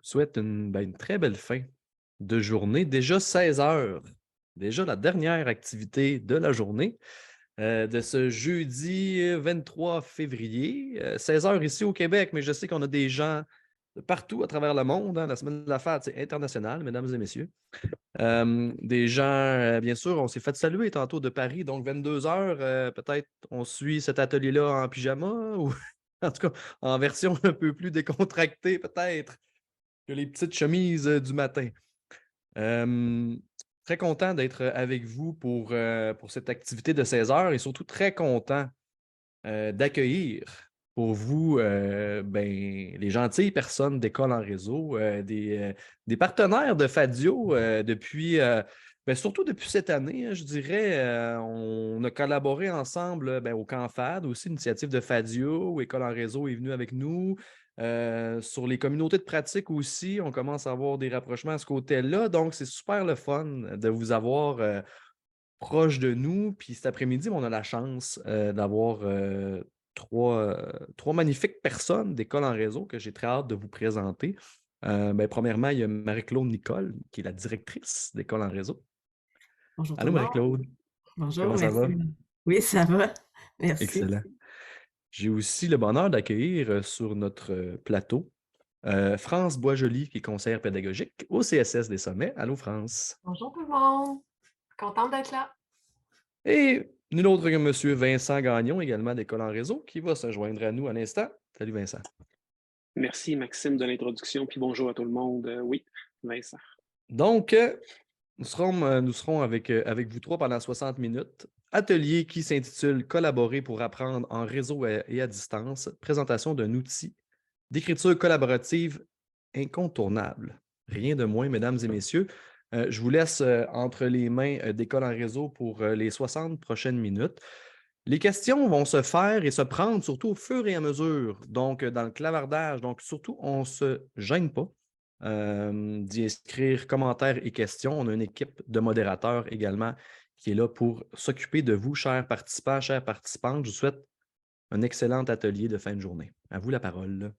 souhaite une très belle fin de journée. Déjà 16 heures, déjà la dernière activité de la journée de ce jeudi 23 février. 16 heures ici au Québec, mais je sais qu'on a des gens de partout à travers le monde. Hein. La semaine de la fête, c'est international, mesdames et messieurs. Des gens, bien sûr, on s'est fait saluer tantôt de Paris, donc 22 heures. Peut-être on suit cet atelier-là en pyjama ou en tout cas en version un peu plus décontractée, peut-être, que les petites chemises du matin. Euh, Très content d'être avec vous pour cette activité de 16 heures et surtout très content d'accueillir pour vous les gentilles personnes d'École en réseau, des partenaires de Fadio depuis, surtout depuis cette année, hein, je dirais. On a collaboré ensemble au Camp FAD, aussi l'initiative de Fadio, où École en réseau est venue avec nous. Sur les communautés de pratique aussi, on commence à avoir des rapprochements à ce côté-là. Donc, c'est super le fun de vous avoir proche de nous. Puis cet après-midi, on a la chance d'avoir trois magnifiques personnes d'École en réseau que j'ai très hâte de vous présenter. Premièrement, il y a Marie-Claude Nicole, qui est la directrice d'École en réseau. Bonjour tout Allô, le monde. Marie-Claude, Bonjour, comment ça merci. va? Oui, ça va. Merci. Excellent. J'ai aussi le bonheur d'accueillir sur notre plateau France Boisjoli, qui est conseillère pédagogique au CSS des Sommets. Allô, France. Bonjour tout le monde, contente d'être là. Et nul autre que M. Vincent Gagnon, également d'École en réseau, qui va se joindre à nous à l'instant. Salut Vincent. Merci Maxime de l'introduction, puis bonjour à tout le monde. Oui, Vincent. Donc, nous serons avec vous trois pendant 60 minutes. Atelier qui s'intitule Collaborer pour apprendre en réseau et à distance. Présentation d'un outil d'écriture collaborative incontournable. Rien de moins, mesdames et messieurs. Je vous laisse entre les mains d'École en réseau pour les 60 prochaines minutes. Les questions vont se faire et se prendre surtout au fur et à mesure, donc dans le clavardage. Donc, surtout, on ne se gêne pas d'y inscrire commentaires et questions. On a une équipe de modérateurs également qui est là pour s'occuper de vous, chers participants, chères participantes. Je vous souhaite un excellent atelier de fin de journée. À vous la parole.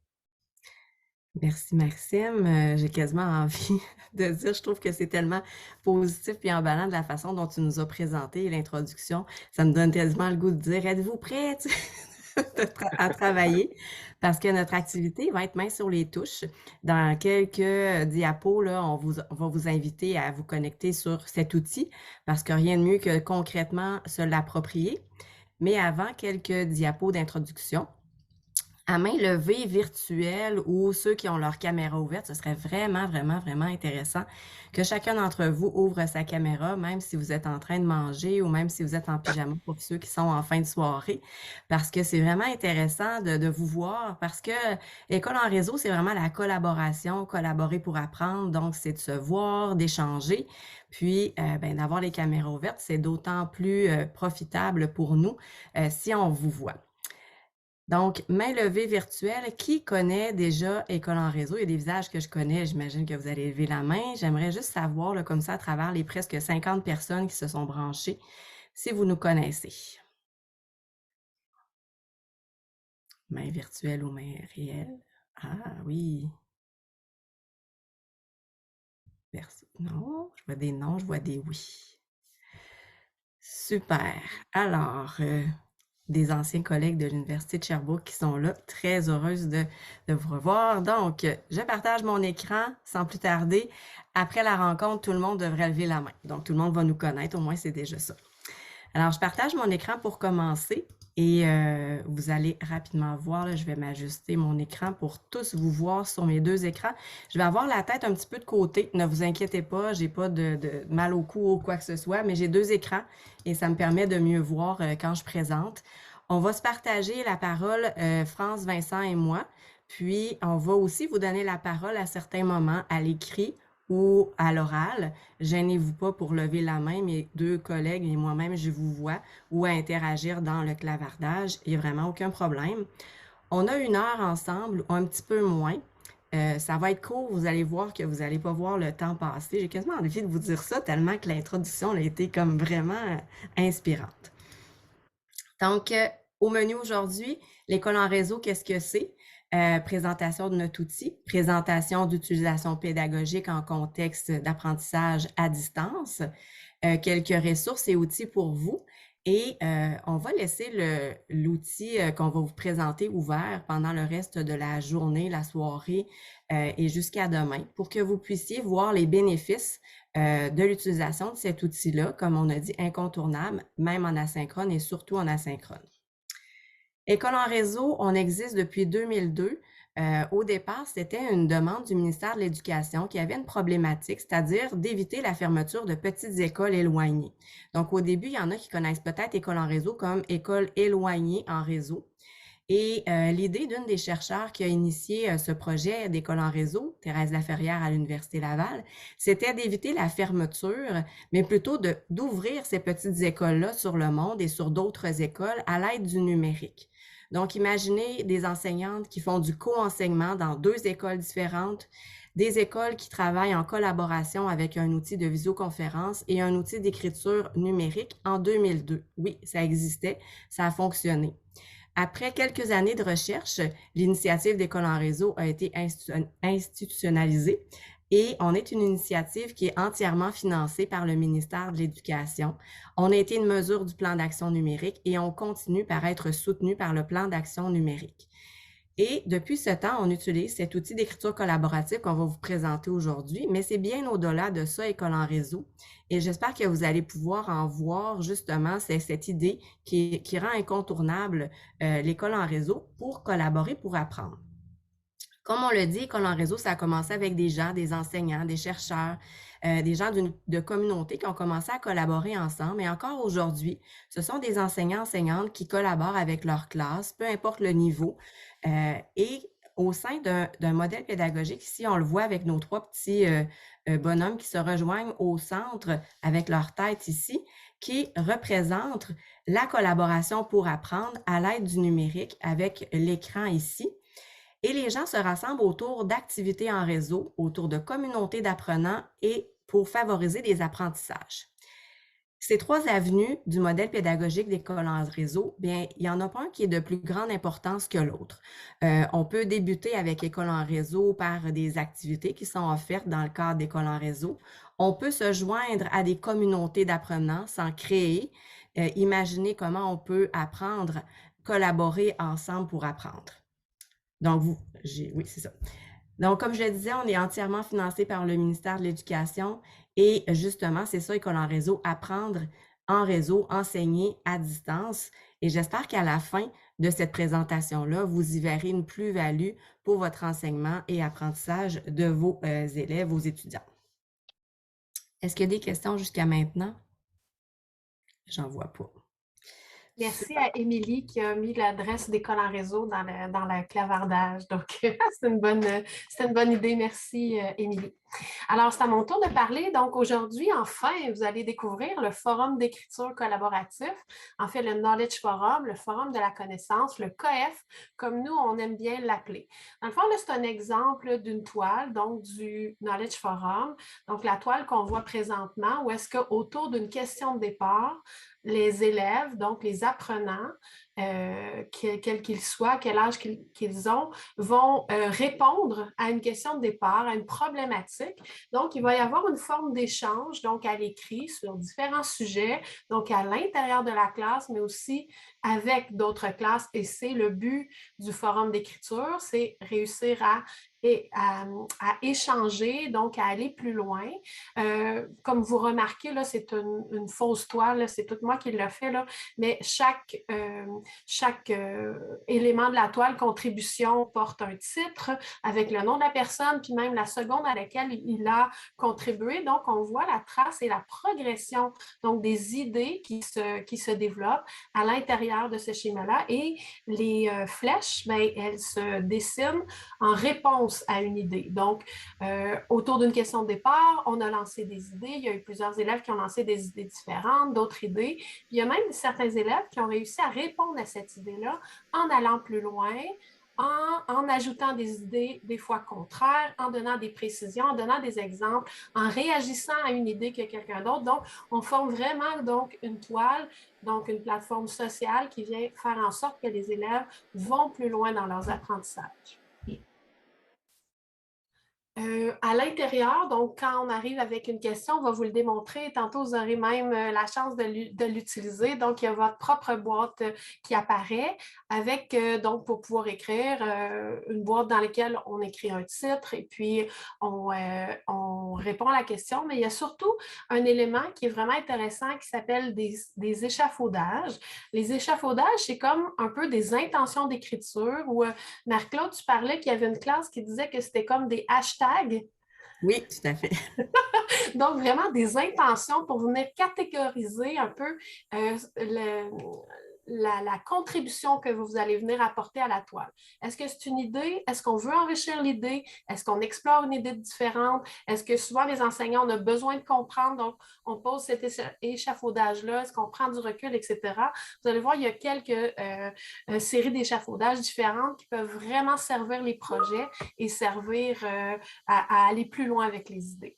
Merci Maxime. J'ai quasiment envie de dire, je trouve que c'est tellement positif et emballant de la façon dont tu nous as présenté l'introduction. Ça me donne quasiment le goût de dire, êtes-vous prêts à travailler? Parce que notre activité va être main sur les touches. Dans quelques diapos, là, on va vous inviter à vous connecter sur cet outil parce que rien de mieux que concrètement se l'approprier. Mais avant, quelques diapos d'introduction. À main levée virtuelle ou ceux qui ont leur caméra ouverte, ce serait vraiment, vraiment, vraiment intéressant que chacun d'entre vous ouvre sa caméra, même si vous êtes en train de manger ou même si vous êtes en pyjama pour ceux qui sont en fin de soirée, parce que c'est vraiment intéressant de vous voir, parce que École en réseau, c'est vraiment la collaboration, collaborer pour apprendre, donc c'est de se voir, d'échanger, puis d'avoir les caméras ouvertes, c'est d'autant plus profitable pour nous si on vous voit. Donc, main levée virtuelle, qui connaît déjà École en réseau? Il y a des visages que je connais, j'imagine que vous allez lever la main. J'aimerais juste savoir, là, comme ça, à travers les presque 50 personnes qui se sont branchées, si vous nous connaissez. Main virtuelle ou main réelle? Ah oui. Non, je vois des non, je vois des oui. Super. Alors, des anciens collègues de l'Université de Sherbrooke qui sont là. Très heureuse de vous revoir. Donc, je partage mon écran sans plus tarder. Après la rencontre, tout le monde devrait lever la main. Donc, tout le monde va nous connaître. Au moins, c'est déjà ça. Alors, je partage mon écran pour commencer et vous allez rapidement voir, là, je vais m'ajuster mon écran pour tous vous voir sur mes deux écrans. Je vais avoir la tête un petit peu de côté, ne vous inquiétez pas, j'ai pas de mal au cou ou quoi que ce soit, mais j'ai deux écrans et ça me permet de mieux voir quand je présente. On va se partager la parole, France, Vincent et moi, puis on va aussi vous donner la parole à certains moments à l'écrit ou à l'oral. Gênez-vous pas pour lever la main, mes deux collègues et moi-même, je vous vois, ou à interagir dans le clavardage. Il n'y a vraiment aucun problème. On a 1 heure ensemble, un petit peu moins. Ça va être court, vous allez voir que vous n'allez pas voir le temps passer. J'ai quasiment envie de vous dire ça tellement que l'introduction a été comme vraiment inspirante. Donc, au menu aujourd'hui, l'école en réseau, qu'est-ce que c'est? présentation de notre outil, présentation d'utilisation pédagogique en contexte d'apprentissage à distance, quelques ressources et outils pour vous. Et on va laisser l'outil qu'on va vous présenter ouvert pendant le reste de la journée, la soirée et jusqu'à demain pour que vous puissiez voir les bénéfices de l'utilisation de cet outil-là, comme on a dit, incontournable, même en asynchrone et surtout en asynchrone. École en réseau, on existe depuis 2002. Au départ, c'était une demande du ministère de l'Éducation qui avait une problématique, c'est-à-dire d'éviter la fermeture de petites écoles éloignées. Donc, au début, il y en a qui connaissent peut-être École en réseau comme école éloignée en réseau. Et l'idée d'une des chercheurs qui a initié ce projet d'école en réseau, Thérèse Laferrière à l'Université Laval, c'était d'éviter la fermeture, mais plutôt d'ouvrir ces petites écoles-là sur le monde et sur d'autres écoles à l'aide du numérique. Donc, imaginez des enseignantes qui font du co-enseignement dans 2 écoles différentes, des écoles qui travaillent en collaboration avec un outil de visioconférence et un outil d'écriture numérique en 2002. Oui, ça existait, ça a fonctionné. Après quelques années de recherche, l'initiative d'École en réseau a été institutionnalisée et on est une initiative qui est entièrement financée par le ministère de l'Éducation. On a été une mesure du plan d'action numérique et on continue par être soutenu par le plan d'action numérique. Et depuis ce temps, on utilise cet outil d'écriture collaborative qu'on va vous présenter aujourd'hui, mais c'est bien au-delà de ça, École en réseau. Et j'espère que vous allez pouvoir en voir justement cette idée qui rend incontournable l'école en réseau pour collaborer, pour apprendre. Comme on le dit, École en réseau, ça a commencé avec des gens, des enseignants, des chercheurs, des gens de communautés qui ont commencé à collaborer ensemble. Et encore aujourd'hui, ce sont des enseignants, enseignantes qui collaborent avec leur classe, peu importe le niveau. Et au sein d'un modèle pédagogique, ici, on le voit avec nos 3 petits bonhommes qui se rejoignent au centre avec leur tête ici, qui représentent la collaboration pour apprendre à l'aide du numérique avec l'écran ici. Et les gens se rassemblent autour d'activités en réseau, autour de communautés d'apprenants et pour favoriser les apprentissages. Ces 3 avenues du modèle pédagogique d'école en réseau, bien, il n'y en a pas un qui est de plus grande importance que l'autre. On peut débuter avec École en réseau par des activités qui sont offertes dans le cadre d'École en réseau. On peut se joindre à des communautés d'apprenants sans créer, imaginer comment on peut apprendre, collaborer ensemble pour apprendre. Donc, oui, c'est ça. Donc, comme je le disais, on est entièrement financé par le ministère de l'Éducation et justement, c'est ça, École en réseau, apprendre en réseau, enseigner à distance. Et j'espère qu'à la fin de cette présentation-là, vous y verrez une plus-value pour votre enseignement et apprentissage de vos élèves, vos étudiants. Est-ce qu'il y a des questions jusqu'à maintenant? J'en vois pas. Merci à Émilie qui a mis l'adresse d'École en réseau dans le clavardage. Donc, c'est une bonne idée. Merci, Émilie. Alors, c'est à mon tour de parler. Donc, aujourd'hui, enfin, vous allez découvrir le Forum d'écriture collaboratif, en fait, le Knowledge Forum, le Forum de la connaissance, le COEF, comme nous, on aime bien l'appeler. Dans le fond, là, c'est un exemple d'une toile, donc du Knowledge Forum. Donc, la toile qu'on voit présentement, où est-ce qu'autour d'une question de départ, les élèves, donc les apprenants, quels qu'ils soient, quel âge qu'ils ont, vont répondre à une question de départ, à une problématique. Donc, il va y avoir une forme d'échange, donc à l'écrit, sur différents sujets, donc à l'intérieur de la classe, mais aussi avec d'autres classes. Et c'est le but du forum d'écriture, c'est réussir à échanger, donc à aller plus loin. Comme vous remarquez, là, c'est une fausse toile, c'est tout moi qui l'ai fait, là, mais chaque élément de la toile, contribution, porte un titre avec le nom de la personne, puis même la seconde à laquelle il a contribué. Donc, on voit la trace et la progression, donc des idées qui se développent à l'intérieur de ce schéma-là. Et les flèches, bien, elles se dessinent en réponse à une idée. Donc, autour d'une question de départ, on a lancé des idées. Il y a eu plusieurs élèves qui ont lancé des idées différentes, d'autres idées. Puis, il y a même certains élèves qui ont réussi à répondre à cette idée-là en allant plus loin, en ajoutant des idées des fois contraires, en donnant des précisions, en donnant des exemples, en réagissant à une idée que quelqu'un d'autre. Donc, on forme vraiment donc une toile, donc une plateforme sociale qui vient faire en sorte que les élèves vont plus loin dans leurs apprentissages. À l'intérieur, donc quand on arrive avec une question, on va vous le démontrer. Tantôt, vous aurez même la chance de l'utiliser. Donc, il y a votre propre boîte qui apparaît avec, donc, pour pouvoir écrire, une boîte dans laquelle on écrit un titre et puis on répond à la question. Mais il y a surtout un élément qui est vraiment intéressant qui s'appelle des échafaudages. Les échafaudages, c'est comme un peu des intentions d'écriture où, Marc-Claude, tu parlais qu'il y avait une classe qui disait que c'était comme des hashtags. Oui, tout à fait. Donc, vraiment des intentions pour venir catégoriser un peu la contribution que vous allez venir apporter à la toile. Est-ce que c'est une idée? Est-ce qu'on veut enrichir l'idée? Est-ce qu'on explore une idée différente? Est-ce que souvent les enseignants, on a besoin de comprendre, donc on pose cet échafaudage-là, est-ce qu'on prend du recul, etc. Vous allez voir, il y a quelques séries d'échafaudages différentes qui peuvent vraiment servir les projets et servir à aller plus loin avec les idées.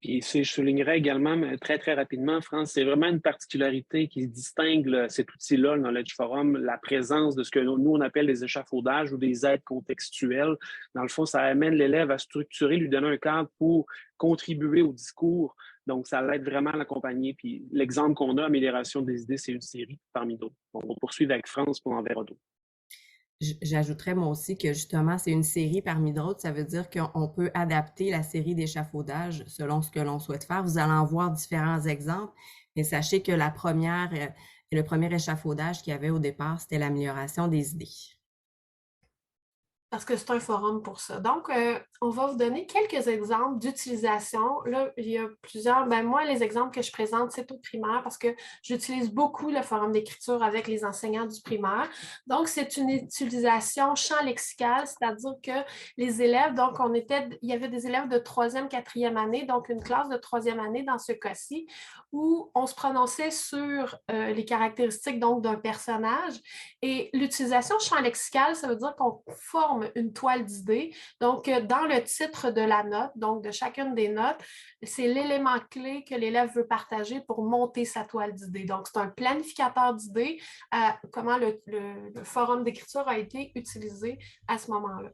Puis je soulignerais également, mais très, très rapidement, France, c'est vraiment une particularité qui distingue cet outil-là, le Knowledge Forum, la présence de ce que nous, on appelle des échafaudages ou des aides contextuelles. Dans le fond, ça amène l'élève à structurer, lui donner un cadre pour contribuer au discours. Donc, ça l'aide vraiment à l'accompagner. Puis l'exemple qu'on a, Amélioration des idées, c'est une série parmi d'autres. On va poursuivre avec France pour en verra d'autres. J'ajouterais moi aussi que justement, c'est une série parmi d'autres. Ça veut dire qu'on peut adapter la série d'échafaudage selon ce que l'on souhaite faire. Vous allez en voir différents exemples, mais sachez que le premier échafaudage qu'il y avait au départ, c'était l'amélioration des idées. Parce que c'est un forum pour ça. Donc, on va vous donner quelques exemples d'utilisation. Là, il y a plusieurs. Moi, les exemples que je présente, c'est au primaire parce que j'utilise beaucoup le forum d'écriture avec les enseignants du primaire. Donc, c'est une utilisation champ lexical, c'est-à-dire que les élèves, donc, il y avait des élèves de 3e, 4e année, donc une classe de 3e année dans ce cas-ci, où on se prononçait sur les caractéristiques donc d'un personnage. Et l'utilisation champ lexical, ça veut dire qu'on forme une toile d'idées. Donc, dans le titre de la note, donc de chacune des notes, c'est l'élément clé que l'élève veut partager pour monter sa toile d'idées. Donc, c'est un planificateur d'idées, comment le forum d'écriture a été utilisé à ce moment-là.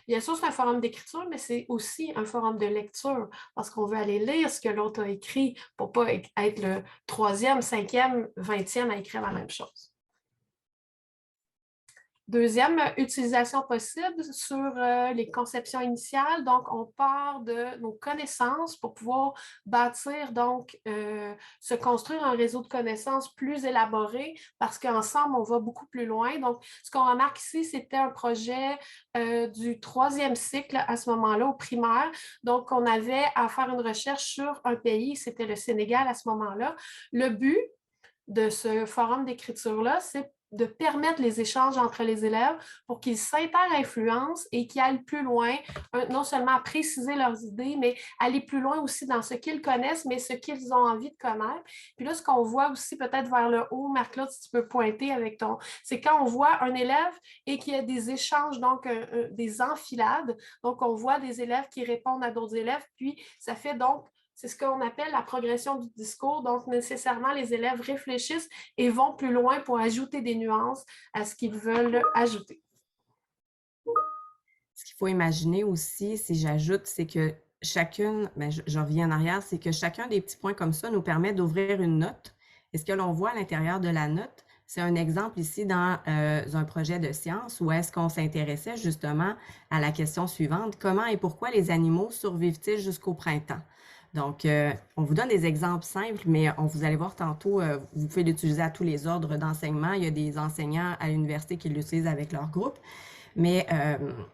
Bien sûr, c'est un forum d'écriture, mais c'est aussi un forum de lecture parce qu'on veut aller lire ce que l'autre a écrit pour ne pas être le 3e, 5e, 20e à écrire la même chose. Deuxième utilisation possible sur les conceptions initiales. Donc, on part de nos connaissances pour pouvoir bâtir, donc, se construire un réseau de connaissances plus élaboré parce qu'ensemble, on va beaucoup plus loin. Donc, ce qu'on remarque ici, c'était un projet du 3e cycle à ce moment-là, au primaire. Donc, on avait à faire une recherche sur un pays, c'était le Sénégal à ce moment-là. Le but de ce forum d'écriture-là, c'est de permettre les échanges entre les élèves pour qu'ils s'inter-influencent et qu'ils aillent plus loin, non seulement à préciser leurs idées, mais aller plus loin aussi dans ce qu'ils connaissent, mais ce qu'ils ont envie de connaître. Puis là, ce qu'on voit aussi peut-être vers le haut, Marc-Claude, si tu peux pointer avec ton... C'est quand on voit un élève et qu'il y a des échanges, donc des enfilades. Donc, on voit des élèves qui répondent à d'autres élèves, puis ça fait donc... C'est ce qu'on appelle la progression du discours. Donc, nécessairement, les élèves réfléchissent et vont plus loin pour ajouter des nuances à ce qu'ils veulent ajouter. Ce qu'il faut imaginer aussi, si j'ajoute, c'est que chacune, je reviens en arrière, c'est que chacun des petits points comme ça nous permet d'ouvrir une note. Et ce que l'on voit à l'intérieur de la note, c'est un exemple ici dans un projet de science où est-ce qu'on s'intéressait justement à la question suivante. Comment et pourquoi les animaux survivent-ils jusqu'au printemps? Donc, on vous donne des exemples simples, mais vous allez voir tantôt, vous pouvez l'utiliser à tous les ordres d'enseignement. Il y a des enseignants à l'université qui l'utilisent avec leur groupe. Mais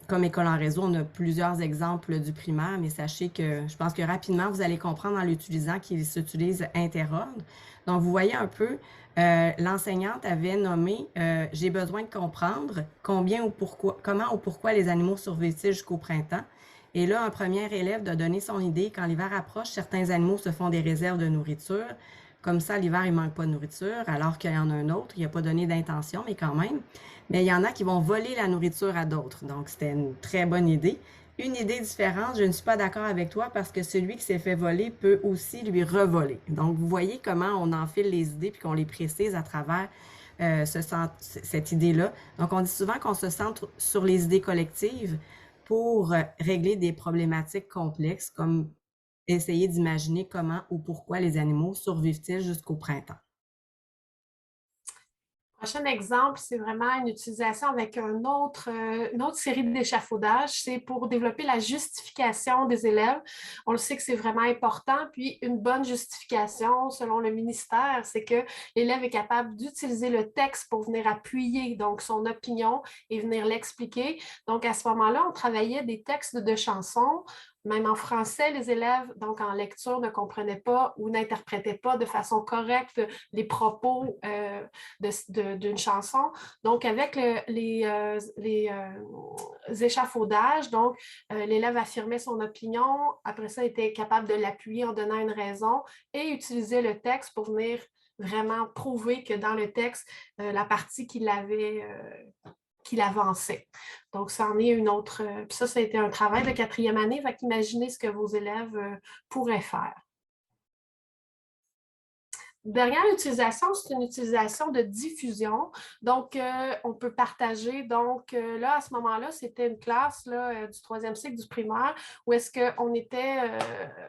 comme École en réseau, on a plusieurs exemples du primaire, mais sachez que je pense que rapidement, vous allez comprendre en l'utilisant qu'il s'utilise interordre. Donc, vous voyez un peu, l'enseignante avait nommé « J'ai besoin de comprendre combien ou pourquoi, comment ou pourquoi les animaux survivent-ils jusqu'au printemps ». Et là, un premier élève doit donner son idée. Quand l'hiver approche, certains animaux se font des réserves de nourriture. Comme ça, l'hiver, il ne manque pas de nourriture, alors qu'il y en a un autre, il n'a pas donné d'intention, mais quand même. Mais il y en a qui vont voler la nourriture à d'autres. Donc, c'était une très bonne idée. Une idée différente, je ne suis pas d'accord avec toi parce que celui qui s'est fait voler peut aussi lui revoler. Donc, vous voyez comment on enfile les idées puis qu'on les précise à travers cette idée-là. Donc, on dit souvent qu'on se centre sur les idées collectives pour régler des problématiques complexes, comme essayer d'imaginer comment ou pourquoi les animaux survivent-ils jusqu'au printemps. Prochain exemple, c'est vraiment une utilisation avec une autre série d'échafaudages. C'est pour développer la justification des élèves. On le sait que c'est vraiment important. Puis, une bonne justification, selon le ministère, c'est que l'élève est capable d'utiliser le texte pour venir appuyer donc son opinion et venir l'expliquer. Donc, à ce moment-là, on travaillait des textes de chansons. Même en français, les élèves, donc en lecture, ne comprenaient pas ou n'interprétaient pas de façon correcte les propos d'une chanson. Donc, avec les échafaudages, donc l'élève affirmait son opinion, après ça, était capable de l'appuyer en donnant une raison et utiliser le texte pour venir vraiment prouver que dans le texte, la partie qu'il avançait. Donc, ça en est une autre. Puis ça a été un travail de 4e année. Fait qu'imaginez ce que vos élèves pourraient faire. Dernière utilisation, c'est une utilisation de diffusion. Donc, on peut partager. Donc, là, à ce moment-là, c'était une classe là, du 3e cycle du primaire où est-ce qu'on était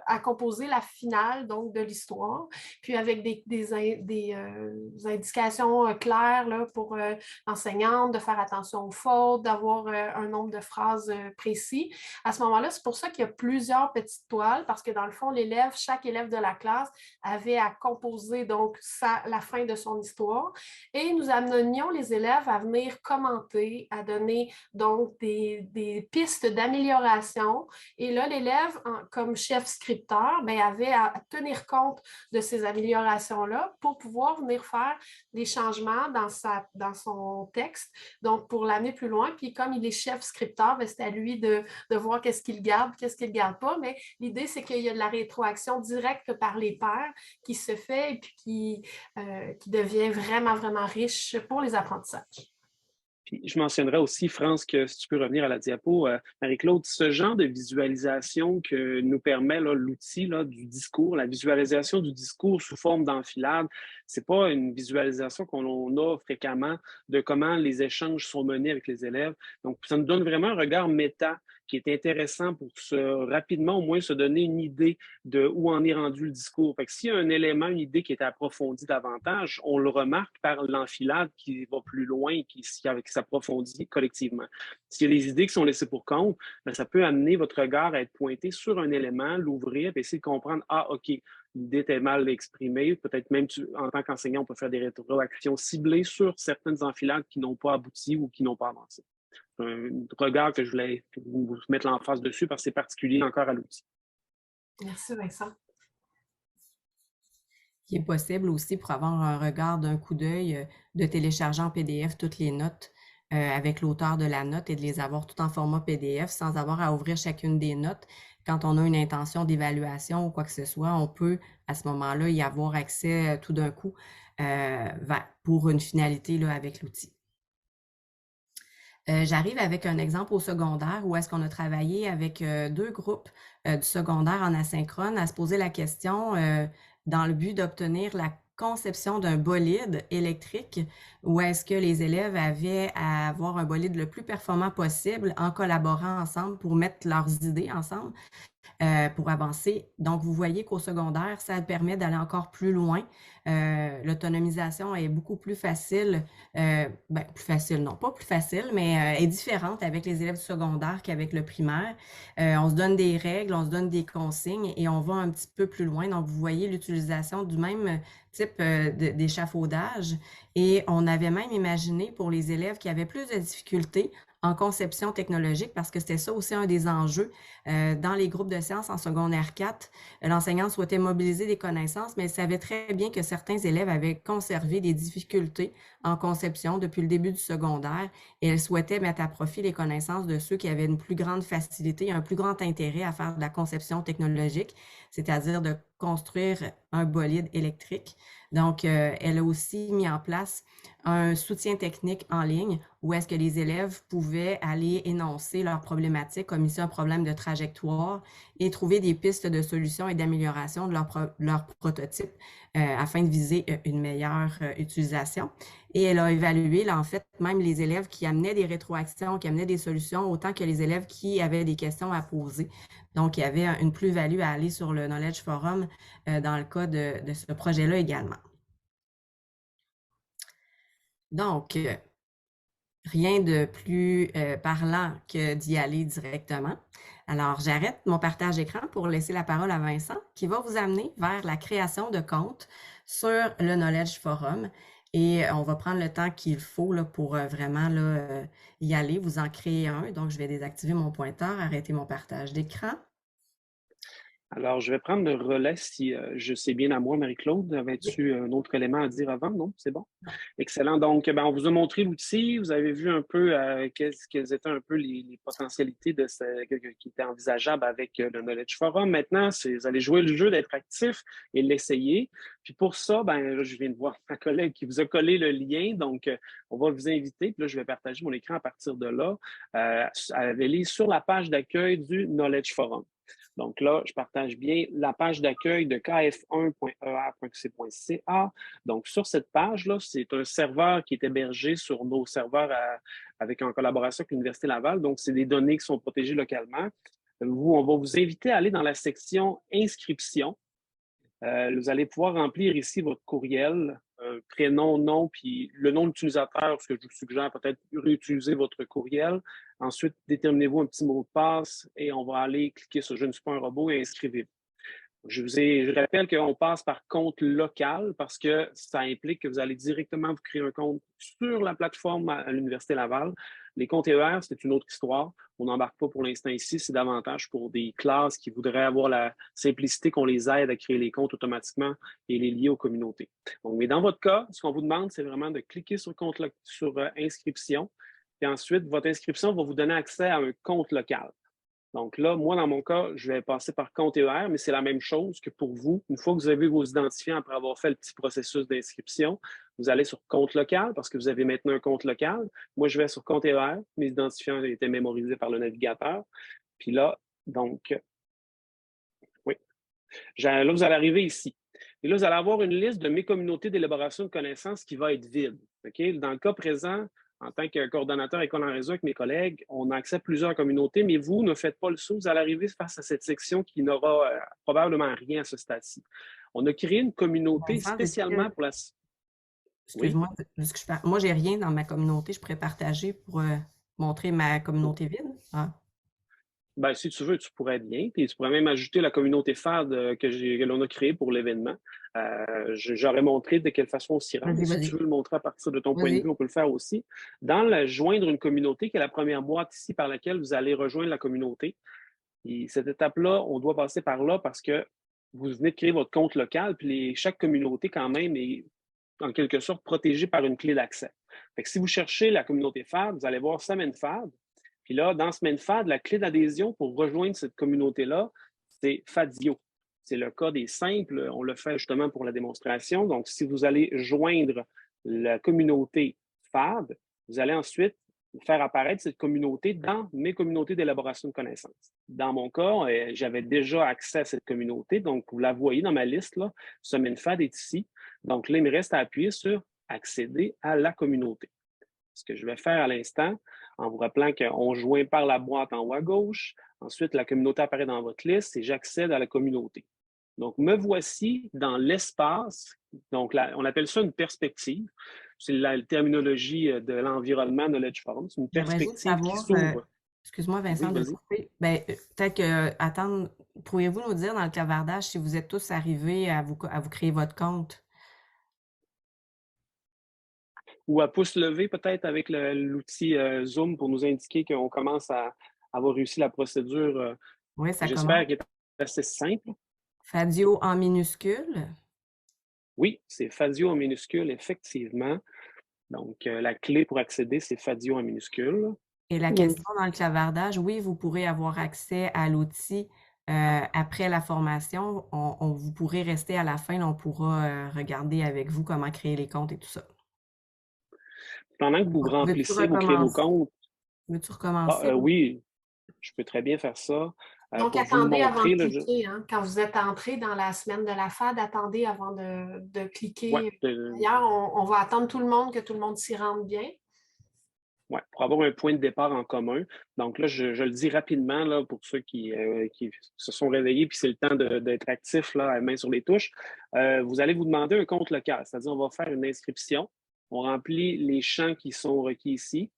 à composer la finale donc, de l'histoire, puis avec des indications claires là, pour l'enseignante de faire attention aux fautes, d'avoir un nombre de phrases précis. À ce moment-là, c'est pour ça qu'il y a plusieurs petites toiles parce que dans le fond, chaque élève de la classe avait à composer donc la fin de son histoire. Et nous amenions les élèves à venir commenter, à donner donc des pistes d'amélioration. Et là, l'élève, comme chef scripteur, avait à tenir compte de ces améliorations-là pour pouvoir venir faire des changements dans son texte, donc pour l'amener plus loin. Puis comme il est chef scripteur, c'est à lui de voir qu'est-ce qu'il garde, qu'est-ce qu'il ne garde pas. Mais l'idée, c'est qu'il y a de la rétroaction directe par les pairs qui se fait et puis qui devient vraiment, vraiment riche pour les apprentissages. Puis je mentionnerais aussi, France, que si tu peux revenir à la diapo, Marie-Claude, ce genre de visualisation que nous permet l'outil du discours, la visualisation du discours sous forme d'enfilade, c'est pas une visualisation qu'on a fréquemment de comment les échanges sont menés avec les élèves. Donc, ça nous donne vraiment un regard méta qui est intéressant pour rapidement au moins se donner une idée de où en est rendu le discours. Fait que s'il y a un élément, une idée qui est approfondie davantage, on le remarque par l'enfilade qui va plus loin et qui s'approfondit collectivement. S'il y a des idées qui sont laissées pour compte, ça peut amener votre regard à être pointé sur un élément, l'ouvrir et essayer de comprendre, OK, l'idée était mal exprimée. Peut-être même en tant qu'enseignant, on peut faire des rétroactions ciblées sur certaines enfilades qui n'ont pas abouti ou qui n'ont pas avancé. Un regard que je voulais vous mettre l'emphase dessus parce que c'est particulier encore à l'outil. Merci, Vincent. Il est possible aussi pour avoir un regard d'un coup d'œil de télécharger en PDF toutes les notes avec l'auteur de la note et de les avoir tout en format PDF sans avoir à ouvrir chacune des notes. Quand on a une intention d'évaluation ou quoi que ce soit, on peut à ce moment-là y avoir accès tout d'un coup pour une finalité là, avec l'outil. J'arrive avec un exemple au secondaire où est-ce qu'on a travaillé avec 2 groupes du secondaire en asynchrone à se poser la question dans le but d'obtenir la conception d'un bolide électrique où est-ce que les élèves avaient à avoir un bolide le plus performant possible en collaborant ensemble pour mettre leurs idées ensemble. Pour avancer. Donc, vous voyez qu'au secondaire, ça permet d'aller encore plus loin. L'autonomisation est beaucoup plus facile, plus facile, non pas plus facile, mais est différente avec les élèves du secondaire qu'avec le primaire. On se donne des règles, on se donne des consignes et on va un petit peu plus loin. Donc, vous voyez l'utilisation du même type d'échafaudage et on avait même imaginé pour les élèves qui avaient plus de difficultés en conception technologique, parce que c'était ça aussi un des enjeux. Dans les groupes de sciences en secondaire 4, l'enseignante souhaitait mobiliser des connaissances, mais elle savait très bien que certains élèves avaient conservé des difficultés en conception depuis le début du secondaire et elle souhaitait mettre à profit les connaissances de ceux qui avaient une plus grande facilité, un plus grand intérêt à faire de la conception technologique, c'est-à-dire de construire un bolide électrique. Donc, elle a aussi mis en place un soutien technique en ligne où est-ce que les élèves pouvaient aller énoncer leurs problématiques, comme ici un problème de trajectoire, et trouver des pistes de solutions et d'amélioration de leur prototype afin de viser une meilleure utilisation. Et elle a évalué, là, en fait, même les élèves qui amenaient des rétroactions, qui amenaient des solutions, autant que les élèves qui avaient des questions à poser. Donc, il y avait une plus-value à aller sur le Knowledge Forum dans le cas de ce projet-là également. Donc, rien de plus parlant que d'y aller directement. Alors, j'arrête mon partage d'écran pour laisser la parole à Vincent, qui va vous amener vers la création de comptes sur le Knowledge Forum. Et on va prendre le temps qu'il faut là, pour vraiment là, y aller, vous en créer un. Donc, je vais désactiver mon pointeur, arrêter mon partage d'écran. Alors, je vais prendre le relais si je sais bien à moi, Marie-Claude. Avais-tu un autre élément à dire avant? Non, c'est bon? Excellent. Donc, on vous a montré l'outil. Vous avez vu un peu quelles étaient un peu les potentialités qui étaient envisageables avec le Knowledge Forum. Maintenant, vous allez jouer le jeu d'être actif et l'essayer. Puis pour ça, là, je viens de voir ma collègue qui vous a collé le lien. Donc, on va vous inviter. Puis là, je vais partager mon écran à partir de là, à aller sur la page d'accueil du Knowledge Forum. Donc là, je partage bien la page d'accueil de kf1.er.qc.ca. Donc, sur cette page-là, c'est un serveur qui est hébergé sur nos serveurs avec en collaboration avec l'Université Laval. Donc, c'est des données qui sont protégées localement. On va vous inviter à aller dans la section inscription. Vous allez pouvoir remplir ici votre courriel, prénom, nom, puis le nom de l'utilisateur, ce que je vous suggère, peut-être réutiliser votre courriel. Ensuite, déterminez-vous un petit mot de passe et on va aller cliquer sur « Je ne suis pas un robot » et inscrivez-vous. Je rappelle qu'on passe par compte local parce que ça implique que vous allez directement vous créer un compte sur la plateforme à l'Université Laval. Les comptes ER, c'est une autre histoire. On n'embarque pas pour l'instant ici. C'est davantage pour des classes qui voudraient avoir la simplicité qu'on les aide à créer les comptes automatiquement et les lier aux communautés. Donc, mais dans votre cas, ce qu'on vous demande, c'est vraiment de cliquer sur inscription. Puis ensuite, votre inscription va vous donner accès à un compte local. Donc là, moi, dans mon cas, je vais passer par compte ER, mais c'est la même chose que pour vous. Une fois que vous avez vos identifiants après avoir fait le petit processus d'inscription, vous allez sur compte local parce que vous avez maintenant un compte local. Moi, je vais sur compte ER. Mes identifiants étaient mémorisés par le navigateur. Puis là, donc, oui. Là, vous allez arriver ici. Et là, vous allez avoir une liste de mes communautés d'élaboration de connaissances qui va être vide. Okay? Dans le cas présent, en tant que coordonnateur école en réseau avec mes collègues, on a accès à plusieurs communautés, mais vous ne faites pas le saut. Vous allez arriver face à cette section qui n'aura probablement rien à ce stade-ci. On a créé une communauté spécialement pour la... Excuse-moi, moi, j'ai rien dans ma communauté. Je pourrais partager pour montrer ma communauté vide. Ah. Ben, si tu veux, tu pourrais bien. Puis tu pourrais même ajouter la communauté FAD que l'on a créée pour l'événement. J'aurais montré de quelle façon on s'y rend. Si tu veux le montrer à partir de ton point de vue, on peut le faire aussi. Dans joindre une communauté, qui est la première boîte ici par laquelle vous allez rejoindre la communauté. Et cette étape-là, on doit passer par là parce que vous venez de créer votre compte local, puis chaque communauté, quand même, est en quelque sorte protégée par une clé d'accès. Fait que si vous cherchez la communauté FAD, vous allez voir Semaine FAD. Puis là, dans Semaine FAD, la clé d'adhésion pour rejoindre cette communauté-là, c'est Fadio. C'est le cas des simples. On le fait justement pour la démonstration. Donc, si vous allez joindre la communauté FAD, vous allez ensuite faire apparaître cette communauté dans mes communautés d'élaboration de connaissances. Dans mon cas, j'avais déjà accès à cette communauté. Donc, vous la voyez dans ma liste, là. Semaine FAD est ici. Donc, là, il me reste à appuyer sur « Accéder à la communauté ». Ce que je vais faire à l'instant, en vous rappelant qu'on joint par la boîte en haut à gauche. Ensuite, la communauté apparaît dans votre liste et j'accède à la communauté. Donc, me voici dans l'espace. Donc, on appelle ça une perspective. C'est la terminologie de l'environnement Knowledge Forum. C'est une perspective qui s'ouvre. Excuse-moi, Vincent, de couper. Peut-être que, attendre, pourriez-vous nous dire dans le clavardage si vous êtes tous arrivés à vous créer votre compte? Ou à pouce levé, peut-être avec l'outil Zoom pour nous indiquer qu'on commence à avoir réussi la procédure. Oui, ça commence. J'espère qu'elle est assez simple. Fadio en minuscule? Oui, c'est Fadio en minuscule, effectivement. Donc, la clé pour accéder, c'est Fadio en minuscule. Et la question dans le clavardage, oui, vous pourrez avoir accès à l'outil après la formation. Vous pourrez rester à la fin, on pourra regarder avec vous comment créer les comptes et tout ça. Pendant que vous remplissez, vous créez vos comptes. Veux-tu recommencer? Oui, je peux très bien faire ça. Donc, pour vous attendez avant montrer. de Là, cliquer. Hein. Quand vous êtes entré dans la semaine de la FAD, attendez avant de cliquer. Ouais, D'ailleurs, on va attendre tout le monde, que tout le monde s'y rende bien. ouais, pour avoir un point de départ en commun. Donc là, je le dis rapidement là, pour ceux qui se sont réveillés, puis c'est le temps d'être actif là, à main sur les touches. Vous allez vous demander un compte local, c'est-à-dire on va faire une inscription. On remplit les champs qui sont requis ici.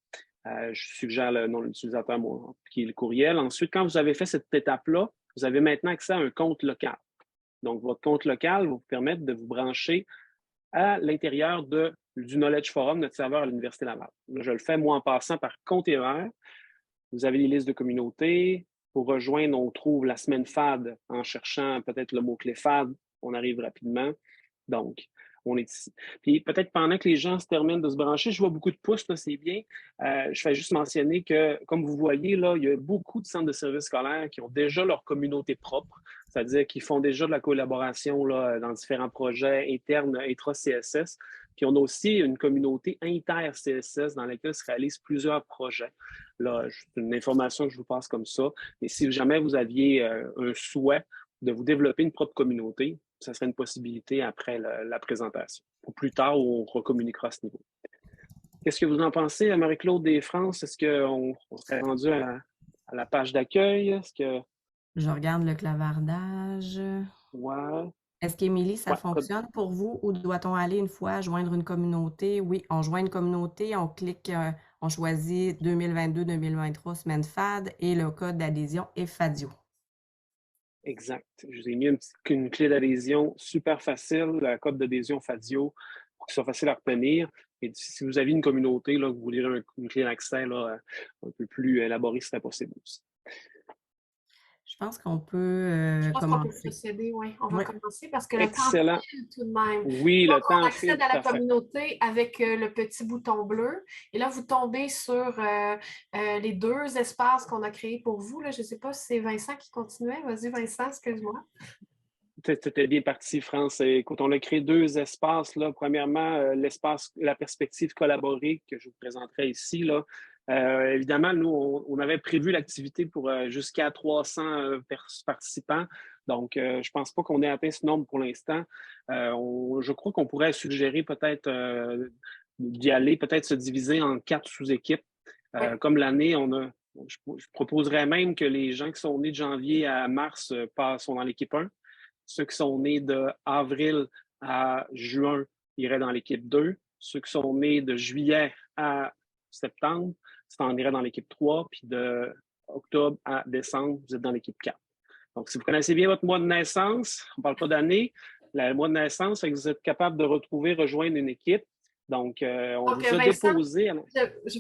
Je suggère le nom de l'utilisateur, moi, qui est le courriel. Ensuite, quand vous avez fait cette étape-là, vous avez maintenant accès à un compte local. Donc, votre compte local va vous permettre de vous brancher à l'intérieur du Knowledge Forum, notre serveur à l'Université Laval. Là, je le fais, moi, en passant par compte vert. Vous avez les listes de communautés. Pour rejoindre, on trouve la semaine FAD en cherchant peut-être le mot-clé FAD. On arrive rapidement. Donc, on est ici. Puis peut-être pendant que les gens se terminent de se brancher, je vois beaucoup de pouces, là, c'est bien. Je fais juste mentionner que, comme vous voyez, là, il y a beaucoup de centres de services scolaires qui ont déjà leur communauté propre, c'est-à-dire qu'ils font déjà de la collaboration là, dans différents projets internes intra-CSS. Puis on a aussi une communauté inter-CSS dans laquelle se réalisent plusieurs projets. Là, c'est une information que je vous passe comme ça. Mais si jamais vous aviez un souhait de vous développer une propre communauté, ça serait une possibilité après la présentation. Ou plus tard, on recommuniquera à ce niveau. Qu'est-ce que vous en pensez, Marie-Claude et France? Est-ce qu'on serait rendu à la page d'accueil? Est-ce que... Je regarde le clavardage. Ouais. Est-ce qu'Émilie, ça fonctionne pour vous ou doit-on aller une fois joindre une communauté? Oui, on joint une communauté, on clique, on choisit 2022-2023 semaine FAD et le code d'adhésion est FADIO. Exact. Je vous ai mis une clé d'adhésion super facile, le code d'adhésion FADIO, pour que ce soit facile à retenir. Et si vous avez une communauté, là, que vous voulez une clé d'accès là, un peu plus élaborée, ce serait possible aussi. Je pense qu'on peut commencer. On peut procéder, oui. On va commencer parce que Excellent. le temps file tout de même. Oui, donc, le temps on accède file, à la parfait. communauté avec le petit bouton bleu. Et là, vous tombez sur les deux espaces qu'on a créés pour vous. Là. Je ne sais pas si c'est Vincent qui continuait. Vas-y, Vincent, excuse-moi. C'était bien parti, France. Écoute, on a créé deux espaces. Là. Premièrement, l'espace, la perspective collaborée que je vous présenterai ici. Là. Évidemment, nous, on avait prévu l'activité pour jusqu'à 300 participants. Donc, je ne pense pas qu'on ait atteint ce nombre pour l'instant. Je crois qu'on pourrait suggérer peut-être d'y aller, peut-être se diviser en 4 sous-équipes. Comme l'année, je proposerais même que les gens qui sont nés de janvier à mars sont dans l'équipe 1. Ceux qui sont nés de avril à juin iraient dans l'équipe 2. Ceux qui sont nés de juillet à septembre, ça en irait dans l'équipe 3. Puis de octobre à décembre, vous êtes dans l'équipe 4. Donc, si vous connaissez bien votre mois de naissance, on ne parle pas d'année, le mois de naissance, vous êtes capable de rejoindre une équipe. Donc, on vous a déposé.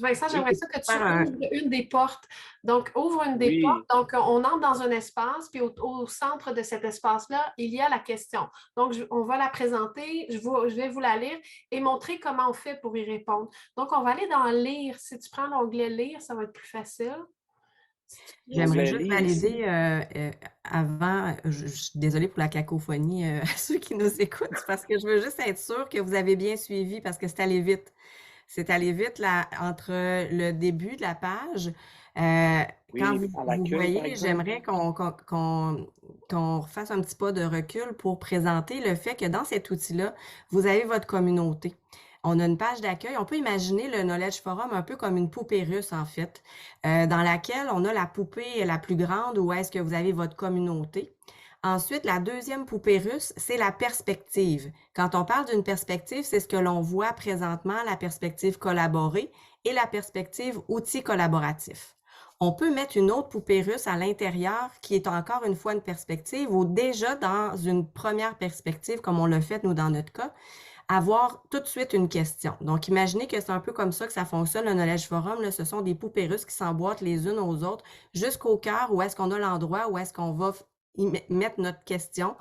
Vincent, j'aimerais ça que tu ouvres une des portes. Donc, ouvre une des portes. Donc, on entre dans un espace, puis au centre de cet espace-là, il y a la question. Donc, on va la présenter, je vais vous la lire et montrer comment on fait pour y répondre. Donc, on va aller dans « Lire ». Si tu prends l'onglet « Lire », ça va être plus facile. J'aimerais juste valider avant, je suis désolée pour la cacophonie à ceux qui nous écoutent, parce que je veux juste être sûre que vous avez bien suivi, parce que c'est allé vite. C'est allé vite là, entre le début de la page. Quand vous voyez, j'aimerais qu'on refasse un petit pas de recul pour présenter le fait que dans cet outil-là, vous avez votre communauté. On a une page d'accueil. On peut imaginer le Knowledge Forum un peu comme une poupée russe, en fait, dans laquelle on a la poupée la plus grande où est-ce que vous avez votre communauté. Ensuite, la deuxième poupée russe, c'est la perspective. Quand on parle d'une perspective, c'est ce que l'on voit présentement, la perspective collaborée et la perspective outil collaboratif. On peut mettre une autre poupée russe à l'intérieur qui est encore une fois une perspective ou déjà dans une première perspective, comme on l'a fait nous dans notre cas, avoir tout de suite une question. Donc, imaginez que c'est un peu comme ça que ça fonctionne, le Knowledge Forum. Là, ce sont des poupées russes qui s'emboîtent les unes aux autres jusqu'au cœur où est-ce qu'on a l'endroit où est-ce qu'on va y mettre notre question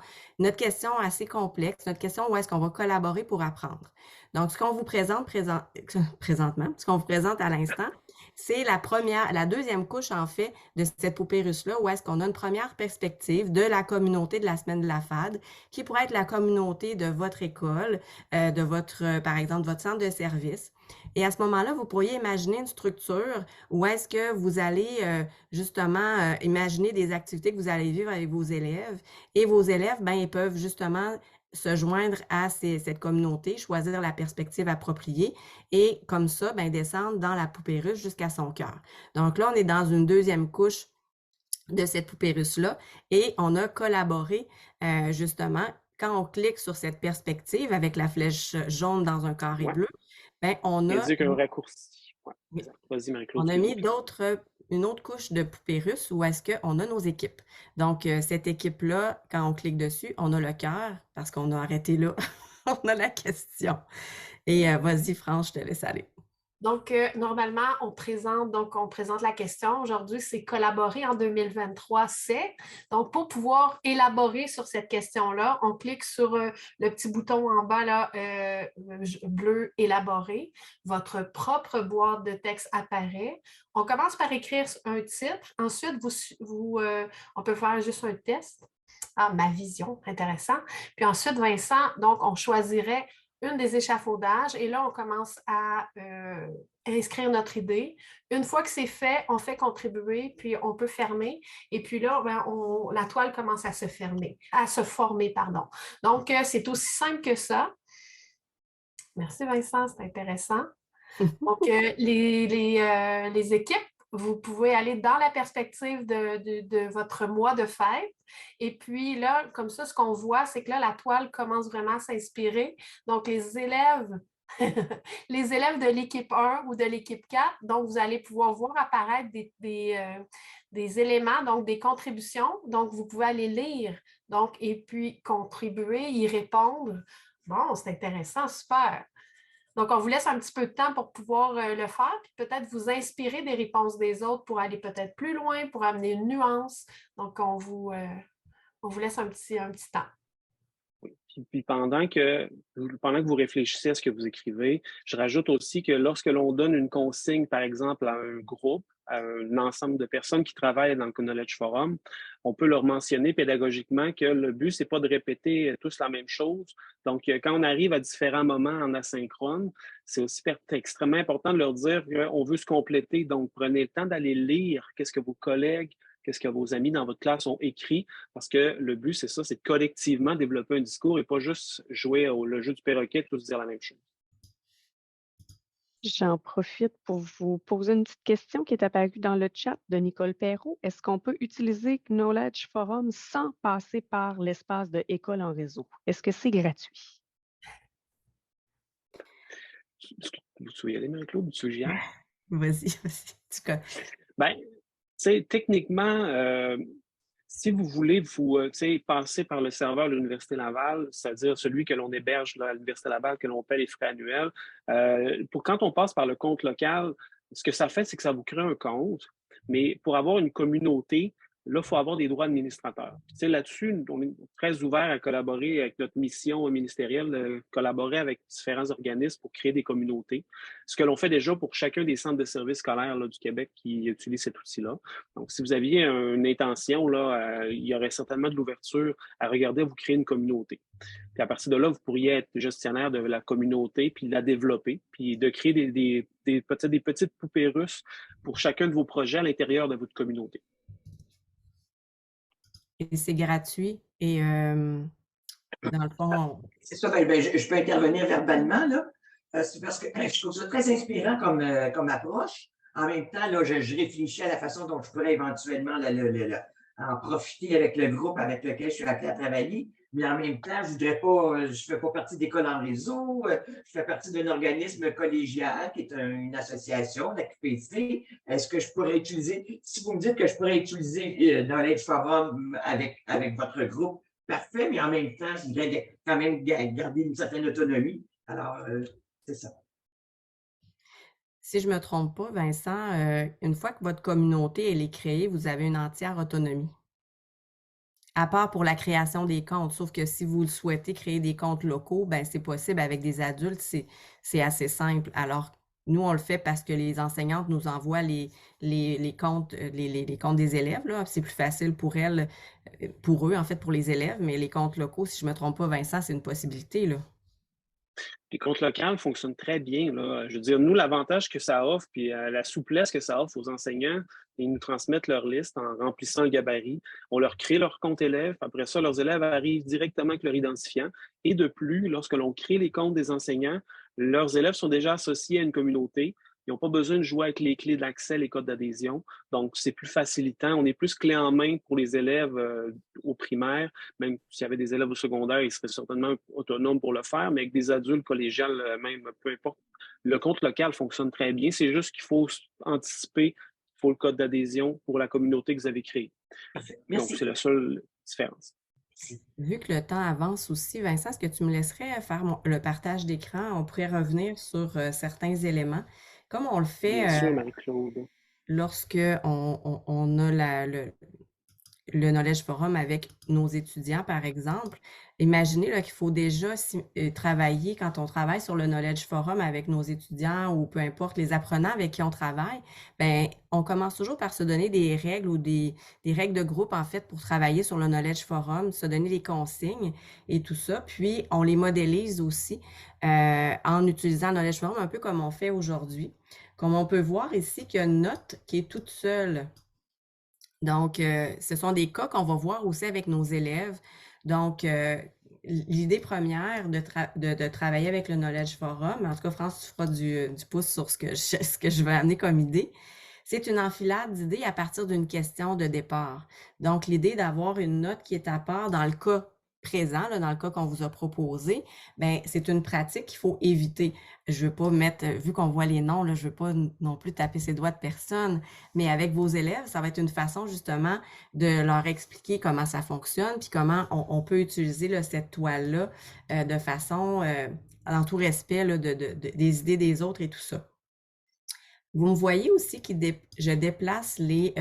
assez complexe, notre question où est-ce qu'on va collaborer pour apprendre. Donc, ce qu'on vous présente présentement, ce qu'on vous présente à l'instant, C'est la deuxième couche, en fait, de cette poupée russe-là, où est-ce qu'on a une première perspective de la communauté de la semaine de la FAD, qui pourrait être la communauté de votre école, de votre, par exemple, votre centre de service. Et à ce moment-là, vous pourriez imaginer une structure où est-ce que vous allez justement imaginer des activités que vous allez vivre avec vos élèves. Et vos élèves, ben, ils peuvent justement se joindre à cette communauté, choisir la perspective appropriée et comme ça, ben, descendre dans la poupée russe jusqu'à son cœur. Donc là, on est dans une deuxième couche de cette poupée russe-là et on a collaboré justement, quand on clique sur cette perspective avec la flèche jaune dans un carré Ouais. bleu, ben, on a, Indique un raccourci. Ouais, oui, exact. Vas-y, Marie-Claude. on a tu mis veux une autre couche de poupée russe où est-ce qu'on a nos équipes. Donc, cette équipe-là, quand on clique dessus, on a le cœur parce qu'on a arrêté là. On a la question. Et vas-y, France, je te laisse aller. Donc, normalement, on présente la question. Aujourd'hui, c'est collaborer en 2023, c'est. Donc, pour pouvoir élaborer sur cette question-là, on clique sur le petit bouton en bas, là, bleu, élaborer. Votre propre boîte de texte apparaît. On commence par écrire un titre. Ensuite, on peut faire juste un test. Ah, ma vision, intéressant. Puis ensuite, Vincent, donc, on choisirait une des échafaudages et là, on commence à inscrire notre idée. Une fois que c'est fait, on fait contribuer, puis on peut fermer. Et puis là, ben, la toile commence à se former, pardon. Donc, c'est aussi simple que ça. Merci Vincent, c'est intéressant. Donc, les équipes, vous pouvez aller dans la perspective de votre mois de fête. Et puis là, comme ça, ce qu'on voit, c'est que là, la toile commence vraiment à s'inspirer. Donc, les élèves de l'équipe 1 ou de l'équipe 4, donc vous allez pouvoir voir apparaître des éléments, donc des contributions. Donc, vous pouvez aller lire, donc, et puis contribuer, y répondre. Bon, c'est intéressant, super. Donc, on vous laisse un petit peu de temps pour pouvoir le faire, puis peut-être vous inspirer des réponses des autres pour aller peut-être plus loin, pour amener une nuance. Donc, on vous laisse un petit temps. Puis pendant que vous réfléchissez à ce que vous écrivez, je rajoute aussi que lorsque l'on donne une consigne, par exemple, à un groupe, à un ensemble de personnes qui travaillent dans le Knowledge Forum, on peut leur mentionner pédagogiquement que le but, c'est pas de répéter tous la même chose. Donc, quand on arrive à différents moments en asynchrone, c'est aussi extrêmement important de leur dire qu'on veut se compléter. Donc, prenez le temps d'aller lire qu'est-ce que vos collègues, qu'est-ce que vos amis dans votre classe ont écrit, parce que le but, c'est ça, c'est de collectivement développer un discours et pas juste jouer le jeu du perroquet, tous dire la même chose. J'en profite pour vous poser une petite question qui est apparue dans le chat de Nicole Perrault. Est-ce qu'on peut utiliser Knowledge Forum sans passer par l'espace de École en réseau? Est-ce que c'est gratuit? Vous y aller, Marie-Claude, ou tu veux que j'y aille? Vas-y. Bien, tu sais, techniquement, si vous voulez passer par le serveur de l'Université Laval, c'est-à-dire celui que l'on héberge là, à l'Université Laval, que l'on paie les frais annuels, quand on passe par le compte local, ce que ça fait, c'est que ça vous crée un compte. Mais pour avoir une communauté, là, il faut avoir des droits administrateurs. Là-dessus, on est très ouvert à collaborer avec notre mission ministérielle, de collaborer avec différents organismes pour créer des communautés. Ce que l'on fait déjà pour chacun des centres de services scolaires là, du Québec qui utilisent cet outil-là. Donc, si vous aviez une intention, là, il y aurait certainement de l'ouverture à regarder à vous créer une communauté. Puis à partir de là, vous pourriez être gestionnaire de la communauté, puis la développer, puis de créer des petites poupées russes pour chacun de vos projets à l'intérieur de votre communauté. Et c'est gratuit. Et dans le fond... C'est ça, je peux intervenir verbalement, là. C'est parce que je trouve ça très inspirant comme approche. En même temps, là, je réfléchis à la façon dont je pourrais éventuellement en profiter avec le groupe avec lequel je suis appelé à travailler. Mais en même temps, je ne fais pas partie d'École en réseau, je fais partie d'un organisme collégial qui est une association, la QPC. Est-ce que je pourrais utiliser, si vous me dites que je pourrais utiliser Knowledge Forum avec votre groupe, parfait, mais en même temps, je voudrais quand même garder une certaine autonomie. Alors, c'est ça. Si je ne me trompe pas, Vincent, une fois que votre communauté elle est créée, vous avez une entière autonomie. À part pour la création des comptes, sauf que si vous le souhaitez créer des comptes locaux, ben c'est possible avec des adultes, c'est assez simple. Alors, Nous, on le fait parce que les enseignantes nous envoient les comptes, les comptes des élèves, là. C'est plus facile pour elles, pour eux, en fait, pour les élèves, mais les comptes locaux, si je ne me trompe pas, Vincent, c'est une possibilité, là. Les comptes locaux fonctionnent très bien, là. Je veux dire, nous, l'avantage que ça offre, puis la souplesse que ça offre aux enseignants, ils nous transmettent leur liste en remplissant le gabarit. On leur crée leur compte élève. Après ça, leurs élèves arrivent directement avec leur identifiant. Et de plus, lorsque l'on crée les comptes des enseignants, leurs élèves sont déjà associés à une communauté. Ils n'ont pas besoin de jouer avec les clés d'accès, les codes d'adhésion. Donc, c'est plus facilitant. On est plus clé en main pour les élèves au primaire. Même s'il y avait des élèves au secondaire, ils seraient certainement autonomes pour le faire, mais avec des adultes collégiales, même, peu importe. Le compte local fonctionne très bien. C'est juste qu'il faut anticiper, il faut le code d'adhésion pour la communauté que vous avez créée. Merci. Donc, c'est la seule différence. Vu que le temps avance aussi, Vincent, est-ce que tu me laisserais faire le partage d'écran? On pourrait revenir sur certains éléments, comme on le fait Bien sûr, Marie-Claude. lorsque on a le Knowledge Forum avec nos étudiants, par exemple. Imaginez là, qu'il faut déjà travailler, quand on travaille sur le Knowledge Forum avec nos étudiants ou peu importe les apprenants avec qui on travaille, ben, on commence toujours par se donner des règles ou des règles de groupe, en fait, pour travailler sur le Knowledge Forum, se donner des consignes et tout ça. Puis, on les modélise aussi en utilisant le Knowledge Forum, un peu comme on fait aujourd'hui. Comme on peut voir ici qu'il y a une note qui est toute seule. Donc, ce sont des cas qu'on va voir aussi avec nos élèves. Donc, l'idée première de travailler avec le Knowledge Forum, en tout cas, France, tu feras du pouce sur ce que je vais amener comme idée, c'est une enfilade d'idées à partir d'une question de départ. Donc, l'idée d'avoir une note qui est à part dans le cas présent, là, dans le cas qu'on vous a proposé, ben, c'est une pratique qu'il faut éviter. Je veux pas mettre, vu qu'on voit les noms, là, je veux pas non plus taper ses doigts de personne, mais avec vos élèves, ça va être une façon justement de leur expliquer comment ça fonctionne, puis comment on peut utiliser là, cette toile-là de façon, dans tout respect là, des idées des autres et tout ça. Vous me voyez aussi que je déplace les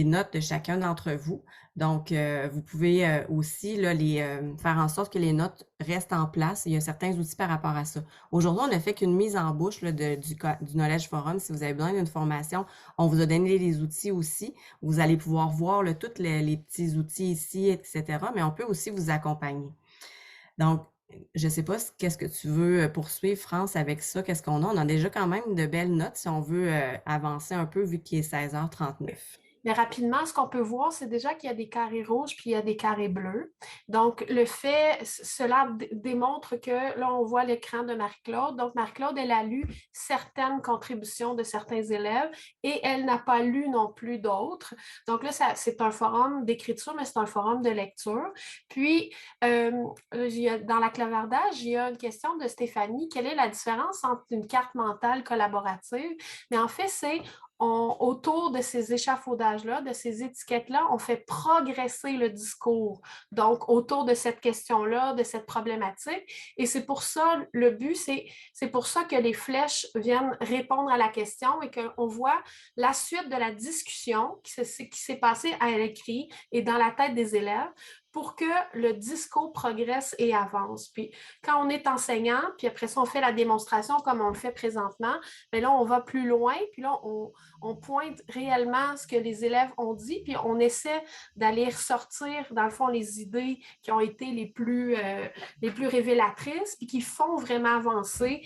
notes de chacun d'entre vous. Donc, vous pouvez aussi là, faire en sorte que les notes restent en place. Il y a certains outils par rapport à ça. Aujourd'hui, on n'a fait qu'une mise en bouche là, du Knowledge Forum. Si vous avez besoin d'une formation, on vous a donné les outils aussi. Vous allez pouvoir voir là, tous les petits outils ici, etc. Mais on peut aussi vous accompagner. Donc, je ne sais pas qu'est-ce que tu veux poursuivre, France, avec ça. Qu'est-ce qu'on a? On a déjà quand même de belles notes si on veut avancer un peu vu qu'il est 16h39. Mais rapidement, ce qu'on peut voir, c'est déjà qu'il y a des carrés rouges puis il y a des carrés bleus. Donc, cela démontre que là, on voit l'écran de Marie-Claude. Donc, Marie-Claude, elle a lu certaines contributions de certains élèves et elle n'a pas lu non plus d'autres. Donc là, c'est un forum d'écriture, mais c'est un forum de lecture. Puis, dans la clavardage, il y a une question de Stéphanie. Quelle est la différence entre une carte mentale collaborative? Mais en fait, c'est autour de ces échafaudages-là, de ces étiquettes-là, on fait progresser le discours. Donc, autour de cette question-là, de cette problématique. Et c'est pour ça, le but, c'est pour ça que les flèches viennent répondre à la question et qu'on voit la suite de la discussion qui s'est passée à l'écrit et dans la tête des élèves pour que le discours progresse et avance. Puis quand on est enseignant, puis après ça, on fait la démonstration comme on le fait présentement, mais là, on va plus loin, puis là, on pointe réellement ce que les élèves ont dit, puis on essaie d'aller ressortir, dans le fond, les idées qui ont été les plus révélatrices, puis qui font vraiment avancer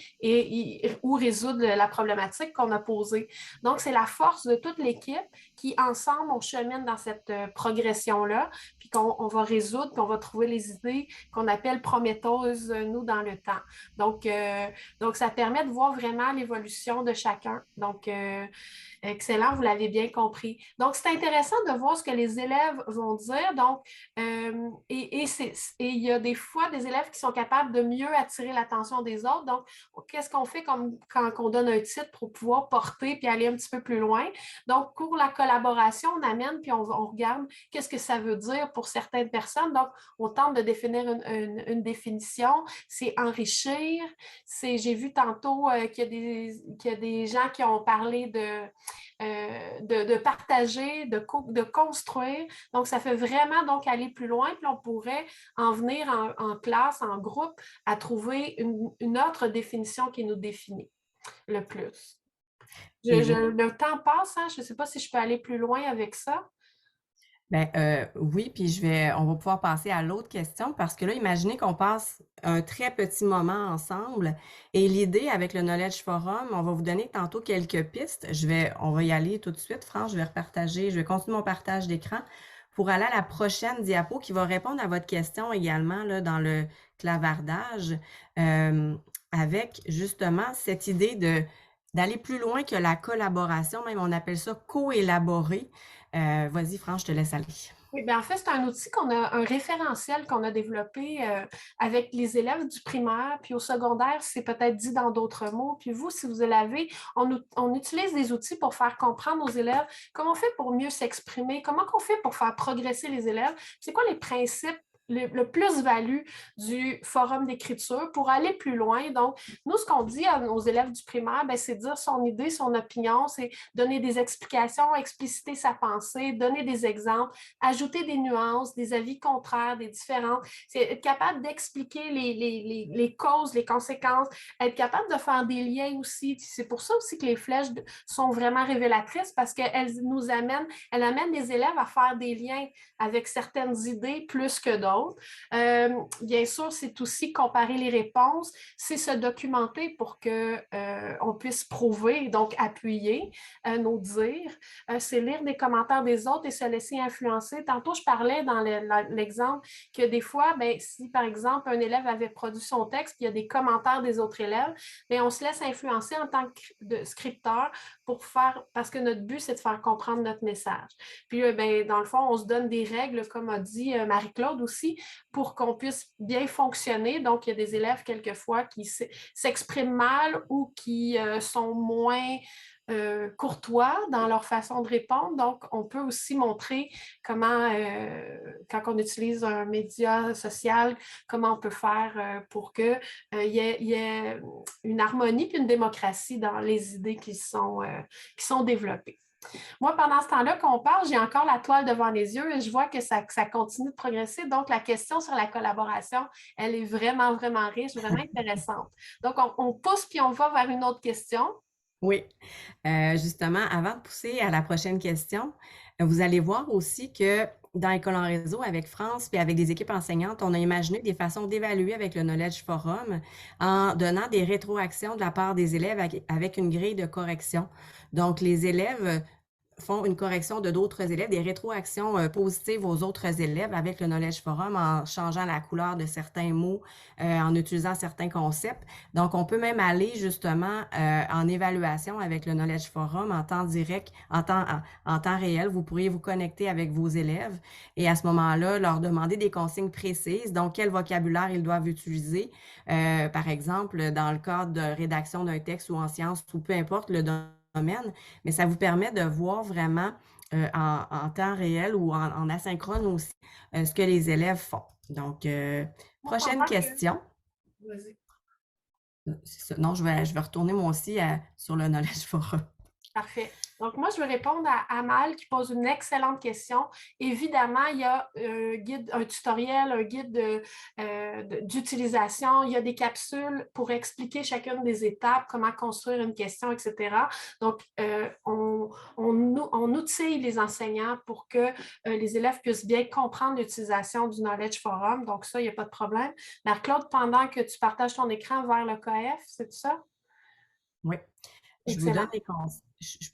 ou résoudre la problématique qu'on a posée. Donc, c'est la force de toute l'équipe qui, ensemble, on chemine dans cette progression-là, puis qu'on va résoudre, puis on va trouver les idées qu'on appelle prometteuses, nous, dans le temps. Donc, ça permet de voir vraiment l'évolution de chacun. Donc, excellent, vous l'avez bien compris. Donc, c'est intéressant de voir ce que les élèves vont dire. Donc, et il y a des fois des élèves qui sont capables de mieux attirer l'attention des autres. Donc, qu'est-ce qu'on fait comme quand on donne un titre pour pouvoir porter puis aller un petit peu plus loin? Donc, pour la collaboration, on amène puis on regarde qu'est-ce que ça veut dire pour certaines personnes. Donc, on tente de définir une définition. C'est enrichir. J'ai vu tantôt qu'il y a des gens qui ont parlé de partager, de construire. Donc, ça fait vraiment donc aller plus loin. Puis on pourrait en venir en classe, en groupe, à trouver une autre définition qui nous définit. le plus. Et vous? Le temps passe, hein? Je ne sais pas si je peux aller plus loin avec ça. Ben, oui, puis on va pouvoir passer à l'autre question parce que là, imaginez qu'on passe un très petit moment ensemble et l'idée avec le Knowledge Forum, on va vous donner tantôt quelques pistes. On va y aller tout de suite, France, je vais continuer mon partage d'écran pour aller à la prochaine diapo qui va répondre à votre question également là, dans le clavardage avec justement cette idée d'aller plus loin que la collaboration, même on appelle ça co-élaborer. Vas-y, France, je te laisse aller. Oui, bien en fait, c'est un outil un référentiel qu'on a développé avec les élèves du primaire, puis au secondaire, c'est peut-être dit dans d'autres mots. Puis vous, si vous l'avez, on utilise des outils pour faire comprendre aux élèves comment on fait pour mieux s'exprimer, comment on fait pour faire progresser les élèves, c'est quoi les principes le plus-value du forum d'écriture pour aller plus loin. Donc, nous, ce qu'on dit aux élèves du primaire, c'est dire son idée, son opinion, c'est donner des explications, expliciter sa pensée, donner des exemples, ajouter des nuances, des avis contraires, des différences. C'est être capable d'expliquer les causes, les conséquences, être capable de faire des liens aussi. C'est pour ça aussi que les flèches sont vraiment révélatrices parce qu'elles amènent les élèves à faire des liens avec certaines idées plus que d'autres. Bien sûr, c'est aussi comparer les réponses, c'est se documenter pour qu'on puisse prouver, donc appuyer nos dires. C'est lire des commentaires des autres et se laisser influencer. Tantôt, je parlais dans l'exemple que des fois, si par exemple un élève avait produit son texte, puis il y a des commentaires des autres élèves, on se laisse influencer en tant que scripteur parce que notre but, c'est de faire comprendre notre message. Puis, dans le fond, on se donne des règles, comme a dit Marie-Claude aussi, pour qu'on puisse bien fonctionner. Donc, il y a des élèves quelquefois qui s'expriment mal ou qui sont moins courtois dans leur façon de répondre. Donc, on peut aussi montrer comment, quand on utilise un média social, comment on peut faire pour qu'il y ait une harmonie et une démocratie dans les idées qui sont développées. Moi, pendant ce temps-là qu'on parle, j'ai encore la toile devant les yeux et je vois que ça continue de progresser. Donc, la question sur la collaboration, elle est vraiment, vraiment riche, vraiment intéressante. Donc, on pousse puis on va vers une autre question. Oui, justement, avant de pousser à la prochaine question, vous allez voir aussi que dans École en réseau, avec France puis avec des équipes enseignantes, on a imaginé des façons d'évaluer avec le Knowledge Forum en donnant des rétroactions de la part des élèves avec une grille de correction. Donc, les élèves font une correction de d'autres élèves, des rétroactions positives aux autres élèves avec le Knowledge Forum en changeant la couleur de certains mots, en utilisant certains concepts. Donc, on peut même aller justement en évaluation avec le Knowledge Forum en temps direct, en temps réel. Vous pourriez vous connecter avec vos élèves et à ce moment-là, leur demander des consignes précises. Donc, quel vocabulaire ils doivent utiliser. Par exemple, dans le cadre de rédaction d'un texte ou en sciences ou peu importe le domaine, mais ça vous permet de voir vraiment en temps réel ou en asynchrone aussi ce que les élèves font. Donc, prochaine question. Vas-y. Non, je vais retourner moi aussi sur le Knowledge Forum. Parfait. Donc, moi, je vais répondre à Amal qui pose une excellente question. Évidemment, il y a un tutoriel, un guide d'utilisation. Il y a des capsules pour expliquer chacune des étapes, comment construire une question, etc. Donc, on outille les enseignants pour que les élèves puissent bien comprendre l'utilisation du Knowledge Forum. Donc, ça, il n'y a pas de problème. Marie-Claude, pendant que tu partages ton écran vers le KF, c'est ça? Oui. Je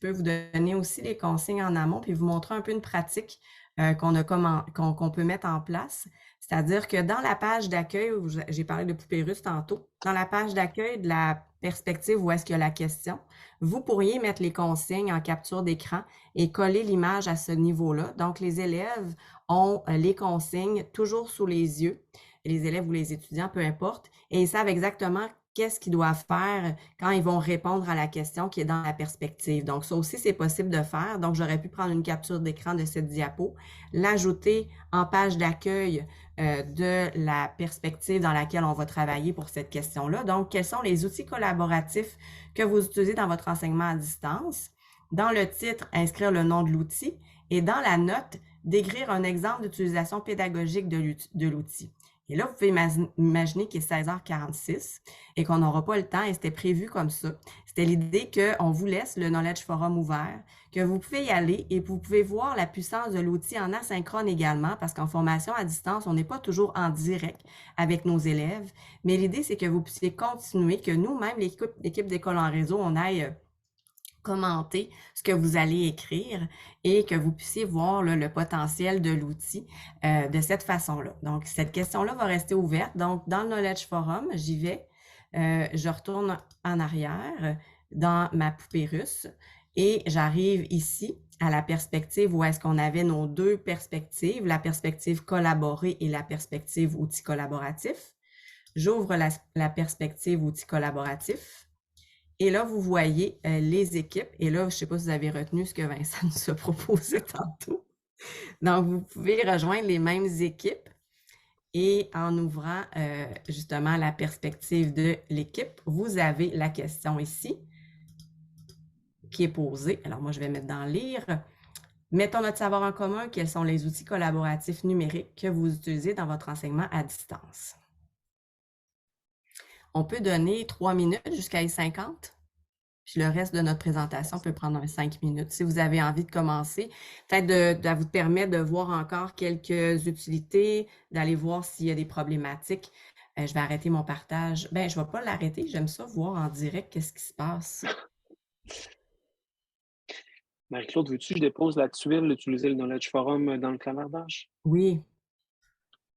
peux vous donner aussi les consignes en amont puis vous montrer un peu une pratique qu'on peut mettre en place. C'est-à-dire que dans la page d'accueil, j'ai parlé de poupée russe tantôt, dans la page d'accueil de la perspective où est-ce qu'il y a la question, vous pourriez mettre les consignes en capture d'écran et coller l'image à ce niveau-là. Donc, les élèves ont les consignes toujours sous les yeux, les élèves ou les étudiants, peu importe, et ils savent exactement qu'est-ce qu'ils doivent faire quand ils vont répondre à la question qui est dans la perspective. Donc, ça aussi, c'est possible de faire. Donc, j'aurais pu prendre une capture d'écran de cette diapo, l'ajouter en page d'accueil de la perspective dans laquelle on va travailler pour cette question-là. Donc, quels sont les outils collaboratifs que vous utilisez dans votre enseignement à distance? Dans le titre, inscrire le nom de l'outil et dans la note, décrire un exemple d'utilisation pédagogique de l'outil. Et là, vous pouvez imaginer qu'il est 16h46 et qu'on n'aura pas le temps, et c'était prévu comme ça. C'était l'idée qu'on vous laisse le Knowledge Forum ouvert, que vous pouvez y aller et vous pouvez voir la puissance de l'outil en asynchrone également, parce qu'en formation à distance, on n'est pas toujours en direct avec nos élèves, mais l'idée, c'est que vous puissiez continuer, que nous-mêmes, l'équipe d'École en réseau, on aille commenter ce que vous allez écrire et que vous puissiez voir là, le potentiel de l'outil de cette façon-là. Donc, cette question-là va rester ouverte. Donc, dans le Knowledge Forum, j'y vais, je retourne en arrière dans ma poupée russe et j'arrive ici à la perspective où est-ce qu'on avait nos deux perspectives, la perspective collaborée et la perspective outil collaboratif. J'ouvre la perspective outil collaboratif. Et là, vous voyez les équipes. Et là, je ne sais pas si vous avez retenu ce que Vincent nous a proposé tantôt. Donc, vous pouvez rejoindre les mêmes équipes et en ouvrant justement la perspective de l'équipe, vous avez la question ici qui est posée. Alors, moi, je vais mettre dans lire. Mettons notre savoir en commun. Quels sont les outils collaboratifs numériques que vous utilisez dans votre enseignement à distance? On peut donner 3 minutes jusqu'à 50. Puis le reste de notre présentation peut prendre 5 minutes. Si vous avez envie de commencer, peut-être de vous permettre de voir encore quelques utilités, d'aller voir s'il y a des problématiques. Je vais arrêter mon partage. Je ne vais pas l'arrêter. J'aime ça, voir en direct qu'est-ce qui se passe. Marie-Claude, veux-tu que je dépose la tuile, utiliser le Knowledge Forum dans le clavardage? Oui.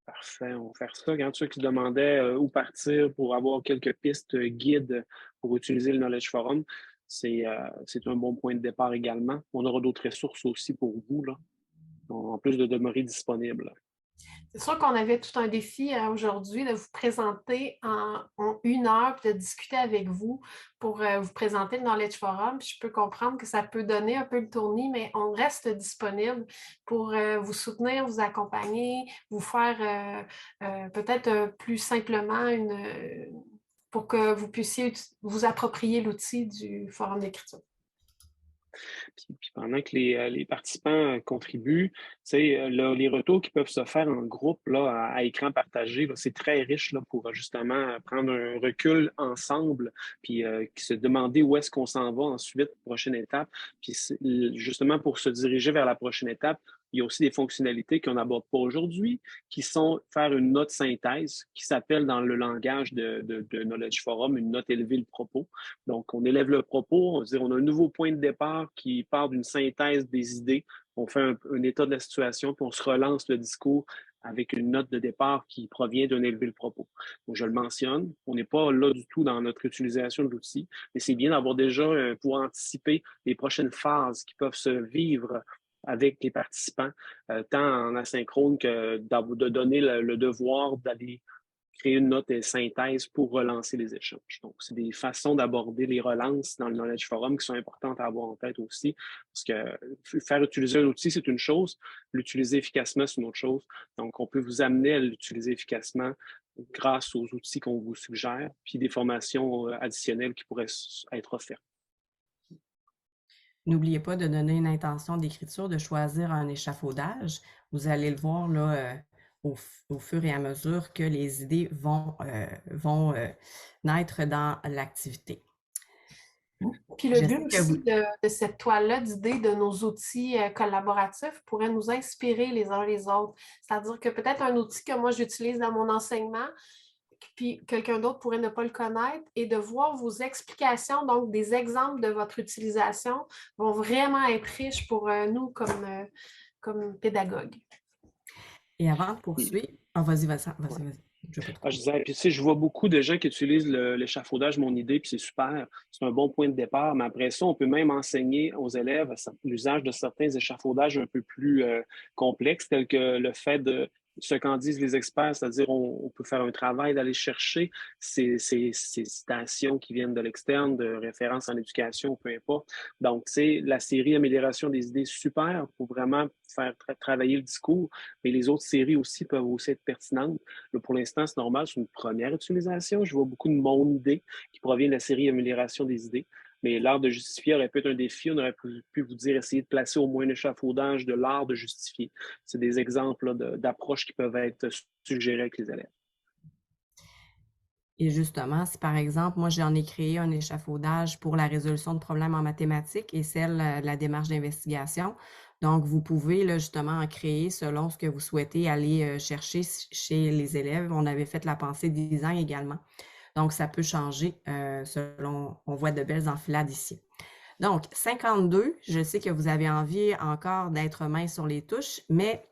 Parfait, on va faire ça. Quand ceux qui se demandaient où partir pour avoir quelques pistes guides pour utiliser le Knowledge Forum, c'est un bon point de départ également. On aura d'autres ressources aussi pour vous, là, en plus de demeurer disponible. C'est sûr qu'on avait tout un défi aujourd'hui de vous présenter en 1 heure puis de discuter avec vous pour vous présenter le Knowledge Forum. Puis je peux comprendre que ça peut donner un peu le tournis, mais on reste disponible pour vous soutenir, vous accompagner, vous faire peut-être plus simplement pour que vous puissiez vous approprier l'outil du forum d'écriture. Puis pendant que les participants contribuent, les retours qui peuvent se faire en groupe là, à écran partagé, c'est très riche là, pour justement prendre un recul ensemble, puis se demander où est-ce qu'on s'en va ensuite, prochaine étape. Puis justement, pour se diriger vers la prochaine étape, il y a aussi des fonctionnalités qu'on n'aborde pas aujourd'hui, qui sont faire une note synthèse, qui s'appelle dans le langage de Knowledge Forum, une note élever le propos. Donc, on élève le propos, on a un nouveau point de départ qui part d'une synthèse des idées. On fait un état de la situation, puis on se relance le discours avec une note de départ qui provient d'un élevé le propos. Donc, je le mentionne, on n'est pas là du tout dans notre utilisation de l'outil, mais c'est bien d'avoir déjà pour anticiper les prochaines phases qui peuvent se vivre avec les participants, tant en asynchrone que de donner le devoir d'aller créer une note et synthèse pour relancer les échanges. Donc, c'est des façons d'aborder les relances dans le Knowledge Forum qui sont importantes à avoir en tête aussi, parce que faire utiliser un outil, c'est une chose, l'utiliser efficacement, c'est une autre chose. Donc, on peut vous amener à l'utiliser efficacement grâce aux outils qu'on vous suggère, puis des formations additionnelles qui pourraient être offertes. N'oubliez pas de donner une intention d'écriture, de choisir un échafaudage. Vous allez le voir là, au fur et à mesure que les idées vont naître dans l'activité. Puis le but aussi de cette toile-là d'idées de nos outils collaboratifs pourrait nous inspirer les uns les autres. C'est-à-dire que peut-être un outil que moi j'utilise dans mon enseignement, puis quelqu'un d'autre pourrait ne pas le connaître, et de voir vos explications, donc des exemples de votre utilisation, vont vraiment être riches pour nous comme pédagogues. Et avant de poursuivre, vas-y, Vincent, vas-y. Je disais, puis je vois beaucoup de gens qui utilisent l'échafaudage Mon idée, puis c'est super, c'est un bon point de départ, mais après ça, on peut même enseigner aux élèves l'usage de certains échafaudages un peu plus complexes, tels que le fait de ce qu'en disent les experts, c'est-à-dire on peut faire un travail d'aller chercher ces citations qui viennent de l'externe, de références en éducation, peu importe. Donc, la série Amélioration des idées, super pour vraiment faire travailler le discours, mais les autres séries aussi peuvent aussi être pertinentes. Là, pour l'instant, c'est normal, c'est une première utilisation. Je vois beaucoup de Mon idée qui provient de la série Amélioration des idées. Mais l'art de justifier aurait pu être un défi. On aurait pu vous dire, essayer de placer au moins un échafaudage de l'art de justifier. C'est des exemples d'approches qui peuvent être suggérées avec les élèves. Et justement, si par exemple, moi j'en ai créé un échafaudage pour la résolution de problèmes en mathématiques et celle de la démarche d'investigation. Donc, vous pouvez là, justement en créer selon ce que vous souhaitez aller chercher chez les élèves. On avait fait la pensée design également. Donc, ça peut changer selon, on voit de belles enfilades ici. Donc, 52, je sais que vous avez envie encore d'être main sur les touches, mais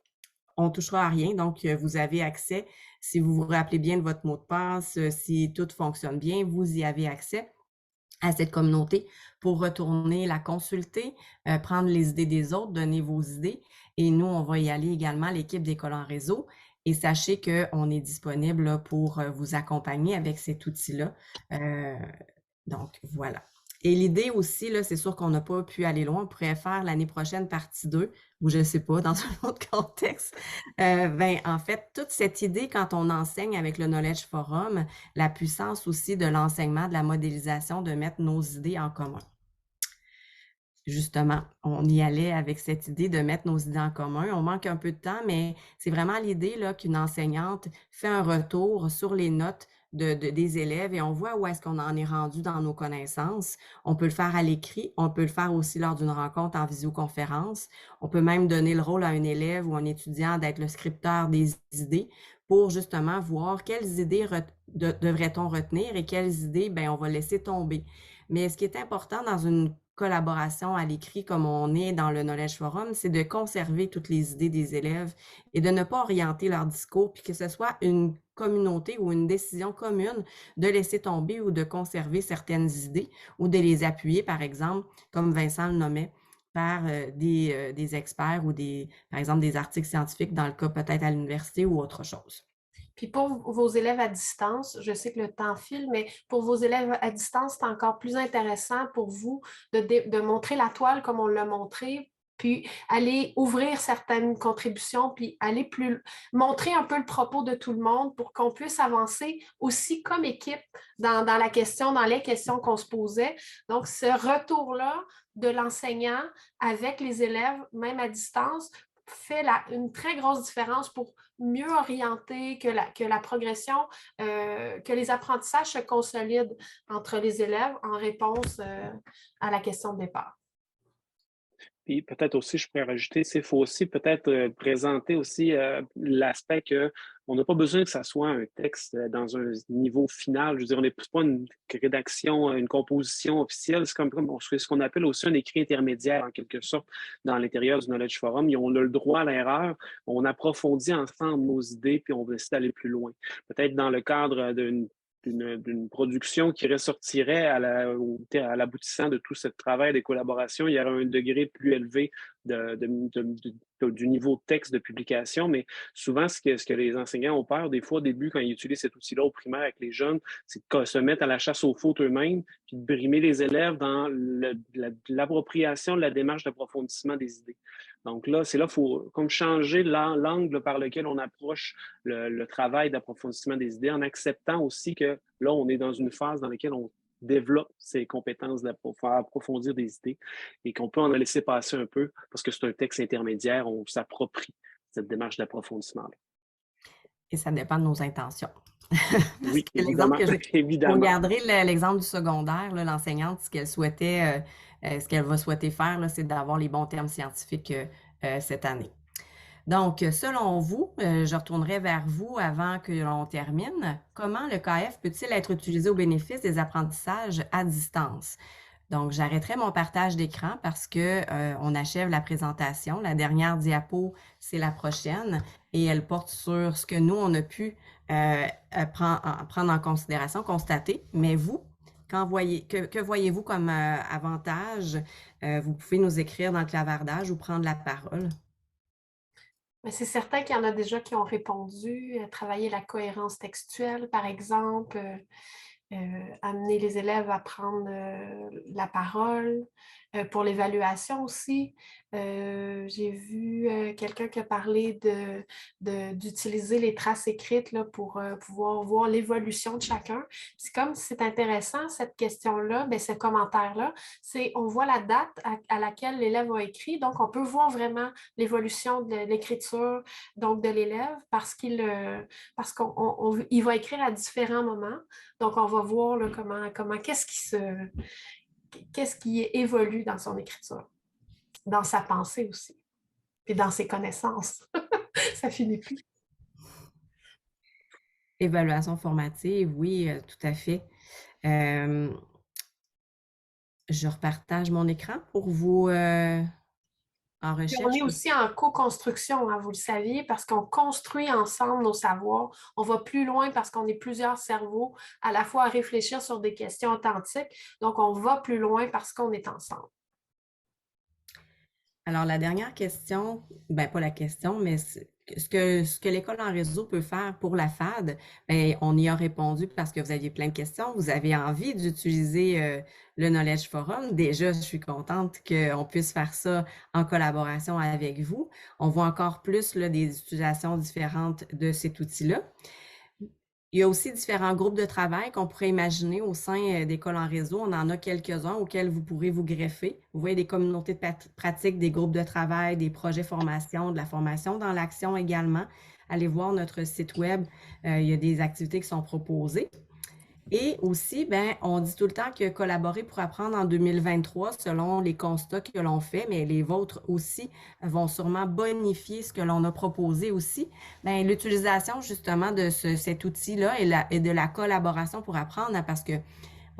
on ne touchera à rien. Donc, vous avez accès, si vous vous rappelez bien de votre mot de passe, si tout fonctionne bien, vous y avez accès à cette communauté pour retourner la consulter, prendre les idées des autres, donner vos idées. Et nous, on va y aller également, l'équipe d'École en réseau. Et sachez qu'on est disponible là, pour vous accompagner avec cet outil-là. Donc, voilà. Et l'idée aussi, là, c'est sûr qu'on n'a pas pu aller loin. On pourrait faire l'année prochaine partie 2, ou je ne sais pas, dans un autre contexte. En fait, toute cette idée, quand on enseigne avec le Knowledge Forum, la puissance aussi de l'enseignement, de la modélisation, de mettre nos idées en commun. Justement, on y allait avec cette idée de mettre nos idées en commun. On manque un peu de temps, mais c'est vraiment l'idée là, qu'une enseignante fait un retour sur les notes des élèves et on voit où est-ce qu'on en est rendu dans nos connaissances. On peut le faire à l'écrit, on peut le faire aussi lors d'une rencontre en visioconférence. On peut même donner le rôle à un élève ou un étudiant d'être le scripteur des idées pour justement voir quelles idées devrait-on retenir et quelles idées, on va laisser tomber. Mais ce qui est important dans une collaboration à l'écrit comme on est dans le Knowledge Forum, c'est de conserver toutes les idées des élèves et de ne pas orienter leur discours, puis que ce soit une communauté ou une décision commune de laisser tomber ou de conserver certaines idées ou de les appuyer, par exemple, comme Vincent le nommait, par des experts ou par exemple, des articles scientifiques dans le cas peut-être à l'université ou autre chose. Puis pour vos élèves à distance, je sais que le temps file, mais pour vos élèves à distance, c'est encore plus intéressant pour vous de montrer la toile comme on l'a montré, puis aller ouvrir certaines contributions, puis aller montrer un peu le propos de tout le monde pour qu'on puisse avancer aussi comme équipe dans les questions qu'on se posait. Donc, ce retour-là de l'enseignant avec les élèves, même à distance, fait une très grosse différence pour mieux orienter, que la progression, que les apprentissages se consolident entre les élèves en réponse à la question de départ. Puis peut-être aussi, je pourrais rajouter, il faut aussi peut-être présenter aussi l'aspect qu'on n'a pas besoin que ça soit un texte dans un niveau final. Je veux dire, on n'est pas une rédaction, une composition officielle. C'est comme ce qu'on appelle aussi un écrit intermédiaire, en quelque sorte, dans l'intérieur du Knowledge Forum. On a le droit à l'erreur, on approfondit ensemble nos idées, puis on décide d'aller plus loin. Peut-être dans le cadre d'une production qui ressortirait à l'aboutissant de tout ce travail de collaboration, il y aurait un degré plus élevé du niveau de texte de publication, mais souvent, ce que les enseignants ont peur, des fois, au début, quand ils utilisent cet outil-là au primaire avec les jeunes, c'est de se mettre à la chasse aux fautes eux-mêmes, puis de brimer les élèves dans l'appropriation de la démarche d'approfondissement des idées. Donc là, il faut comme changer l'angle par lequel on approche le travail d'approfondissement des idées en acceptant aussi que là, on est dans une phase dans laquelle on développe ses compétences d'approfondir des idées et qu'on peut en laisser passer un peu parce que c'est un texte intermédiaire, on s'approprie cette démarche d'approfondissement-là. Et ça dépend de nos intentions. Oui, évidemment. Vous regarderez l'exemple du secondaire, l'enseignante, ce qu'elle va souhaiter faire, c'est d'avoir les bons termes scientifiques cette année. Donc, selon vous, je retournerai vers vous avant que l'on termine. Comment le KF peut-il être utilisé au bénéfice des apprentissages à distance? Donc, j'arrêterai mon partage d'écran parce qu'on achève la présentation. La dernière diapo, c'est la prochaine et elle porte sur ce que nous, on a pu prendre en considération, constater. Mais vous, que voyez-vous comme avantage? Vous pouvez nous écrire dans le clavardage ou prendre la parole. Mais c'est certain qu'il y en a déjà qui ont répondu, travailler la cohérence textuelle, par exemple. amener les élèves à prendre la parole, pour l'évaluation aussi. J'ai vu quelqu'un qui a parlé d'utiliser les traces écrites là, pour pouvoir voir l'évolution de chacun. C'est comme si c'est intéressant, cette question-là, bien, ce commentaire-là, c'est on voit la date à laquelle l'élève a écrit, donc on peut voir vraiment l'évolution de l'écriture donc de l'élève parce qu'il va écrire à différents moments. Donc, on va voir là, qu'est-ce qui évolue dans son écriture, dans sa pensée aussi, puis dans ses connaissances. Ça finit plus. Évaluation formative, oui, tout à fait. Je repartage mon écran pour vous en Puis recherche. on est aussi en co-construction, hein, vous le saviez, parce qu'on construit ensemble nos savoirs. On va plus loin parce qu'on est plusieurs cerveaux à la fois à réfléchir sur des questions authentiques. Donc, on va plus loin parce qu'on est ensemble. Alors, la dernière question, ben pas la question, mais ce que l'école en réseau peut faire pour la FAD, ben, on y a répondu parce que vous aviez plein de questions. Vous avez envie d'utiliser le Knowledge Forum. Déjà, je suis contente qu'on puisse faire ça en collaboration avec vous. On voit encore plus là, des utilisations différentes de cet outil-là. Il y a aussi différents groupes de travail qu'on pourrait imaginer au sein d'écoles en réseau. On en a quelques-uns auxquels vous pourrez vous greffer. Vous voyez des communautés de pratique, des groupes de travail, des projets formation, de la formation dans l'action également. Allez voir notre site web, il y a des activités qui sont proposées. Et aussi, ben, on dit tout le temps que collaborer pour apprendre en 2023, selon les constats que l'on fait, mais les vôtres aussi vont sûrement bonifier ce que l'on a proposé aussi. Ben, l'utilisation justement de cet outil-là et de la collaboration pour apprendre, hein, parce que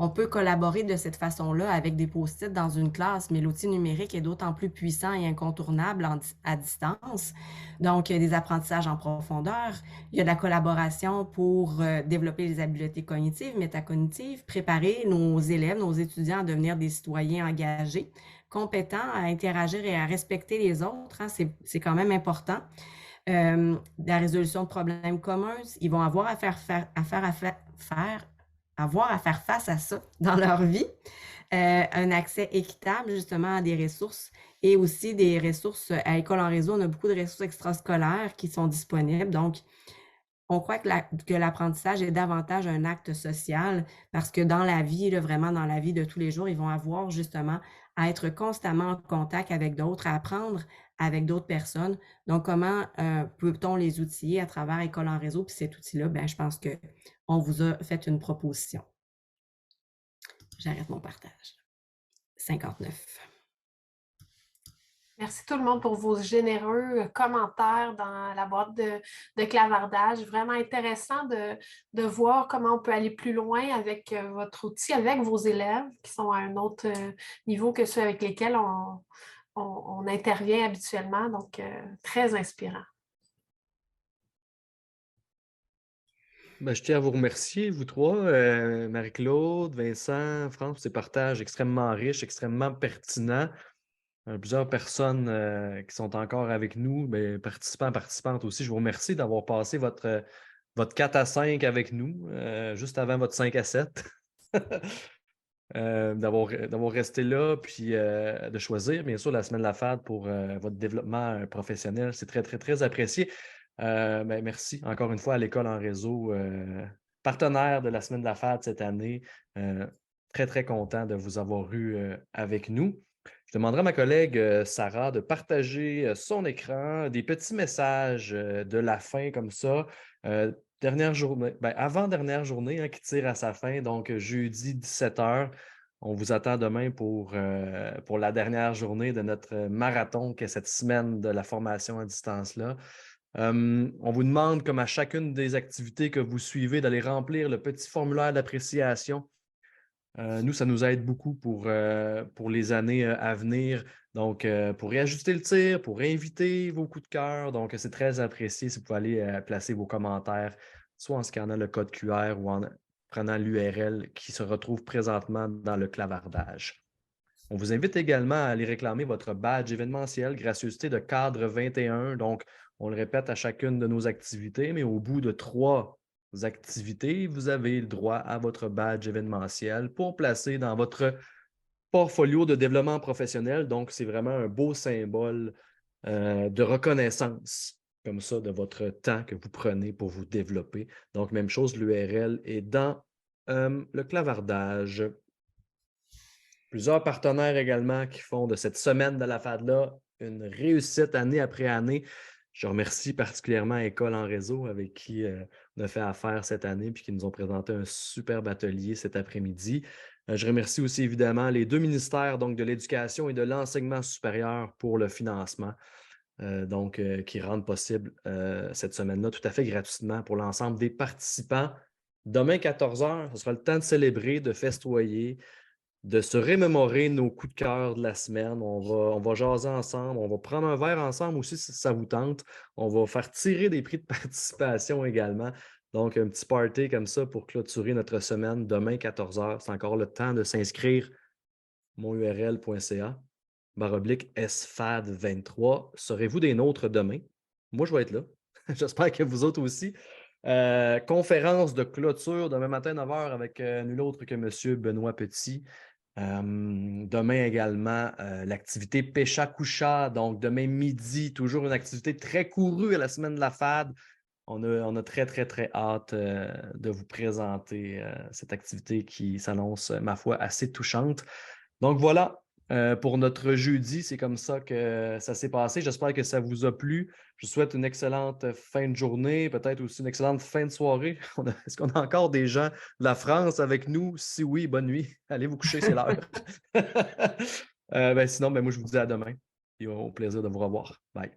on peut collaborer de cette façon-là avec des post-it dans une classe, mais l'outil numérique est d'autant plus puissant et incontournable à distance. Donc, il y a des apprentissages en profondeur, il y a de la collaboration pour développer les habiletés cognitives, métacognitives, préparer nos élèves, nos étudiants à devenir des citoyens engagés, compétents, à interagir et à respecter les autres. Hein, c'est quand même important. La résolution de problèmes communs, ils vont avoir à faire face à ça dans leur vie, un accès équitable justement à des ressources et aussi des ressources à École en réseau. On a beaucoup de ressources extrascolaires qui sont disponibles. Donc, on croit que l'apprentissage est davantage un acte social parce que dans la vie, là, vraiment dans la vie de tous les jours, ils vont avoir justement à être constamment en contact avec d'autres, à apprendre avec d'autres personnes. Donc, comment peut-on les outiller à travers École en réseau? Puis cet outil-là, ben, je pense qu'on vous a fait une proposition. J'arrête mon partage. 59. Merci tout le monde pour vos généreux commentaires dans la boîte de clavardage. Vraiment intéressant de voir comment on peut aller plus loin avec votre outil, avec vos élèves qui sont à un autre niveau que ceux avec lesquels on intervient habituellement. Donc, très inspirant. Ben, je tiens à vous remercier, vous trois, Marie-Claude, Vincent, France, pour ces partages extrêmement riches, extrêmement pertinents. Plusieurs personnes qui sont encore avec nous, participants, participantes aussi. Je vous remercie d'avoir passé votre 4 à 5 avec nous, juste avant votre 5 à 7. D'avoir resté là, puis de choisir, bien sûr, la semaine de la FAD pour votre développement professionnel. C'est très, très, très apprécié. Merci encore une fois à l'École en réseau, partenaire de la semaine de la FAD cette année. Très, très content de vous avoir eu avec nous. Je demanderai à ma collègue Sarah de partager son écran, des petits messages de la fin comme ça. Dernière journée, avant-dernière journée qui tire à sa fin, donc jeudi 17h. On vous attend demain pour la dernière journée de notre marathon qui est cette semaine de la formation à distance-là. On vous demande, comme à chacune des activités que vous suivez, d'aller remplir le petit formulaire d'appréciation. Nous, ça nous aide beaucoup pour les années à venir. Donc, pour réajuster le tir, pour inviter vos coups de cœur. Donc, c'est très apprécié si vous pouvez aller placer vos commentaires, soit en scannant le code QR ou en prenant l'URL qui se retrouve présentement dans le clavardage. On vous invite également à aller réclamer votre badge événementiel Gracieuseté de cadre 21. Donc, on le répète à chacune de nos activités, mais au bout de 3 activités, vous avez le droit à votre badge événementiel pour placer dans votre portfolio de développement professionnel. Donc, c'est vraiment un beau symbole de reconnaissance, comme ça, de votre temps que vous prenez pour vous développer. Donc, même chose, l'URL est dans le clavardage. Plusieurs partenaires également qui font de cette semaine de la FAD-là une réussite année après année. Je remercie particulièrement École en réseau avec qui on a fait affaire cette année puis qui nous ont présenté un superbe atelier cet après-midi. Je remercie aussi évidemment les 2 ministères donc de l'Éducation et de l'Enseignement supérieur pour le financement, qui rendent possible cette semaine-là tout à fait gratuitement pour l'ensemble des participants. Demain, 14h, ce sera le temps de célébrer, de festoyer, de se remémorer nos coups de cœur de la semaine. On va jaser ensemble, on va prendre un verre ensemble aussi si ça vous tente. On va faire tirer des prix de participation également. Donc, un petit party comme ça pour clôturer notre semaine demain, 14h. C'est encore le temps de s'inscrire. monurl.ca/SFAD23. Serez-vous des nôtres demain? Moi, je vais être là. J'espère que vous autres aussi. Conférence de clôture demain matin 9h avec nul autre que M. Benoît Petit. Demain également, l'activité Pécha-Coucha. Donc, demain midi, toujours une activité très courue à la semaine de la FAD. On a très, très, très hâte de vous présenter cette activité qui s'annonce, ma foi, assez touchante. Donc, voilà. Pour notre jeudi, c'est comme ça que ça s'est passé. J'espère que ça vous a plu. Je vous souhaite une excellente fin de journée, peut-être aussi une excellente fin de soirée. Est-ce qu'on a encore des gens de la France avec nous? Si oui, bonne nuit. Allez vous coucher, c'est l'heure. Sinon, moi, je vous dis à demain et au plaisir de vous revoir. Bye.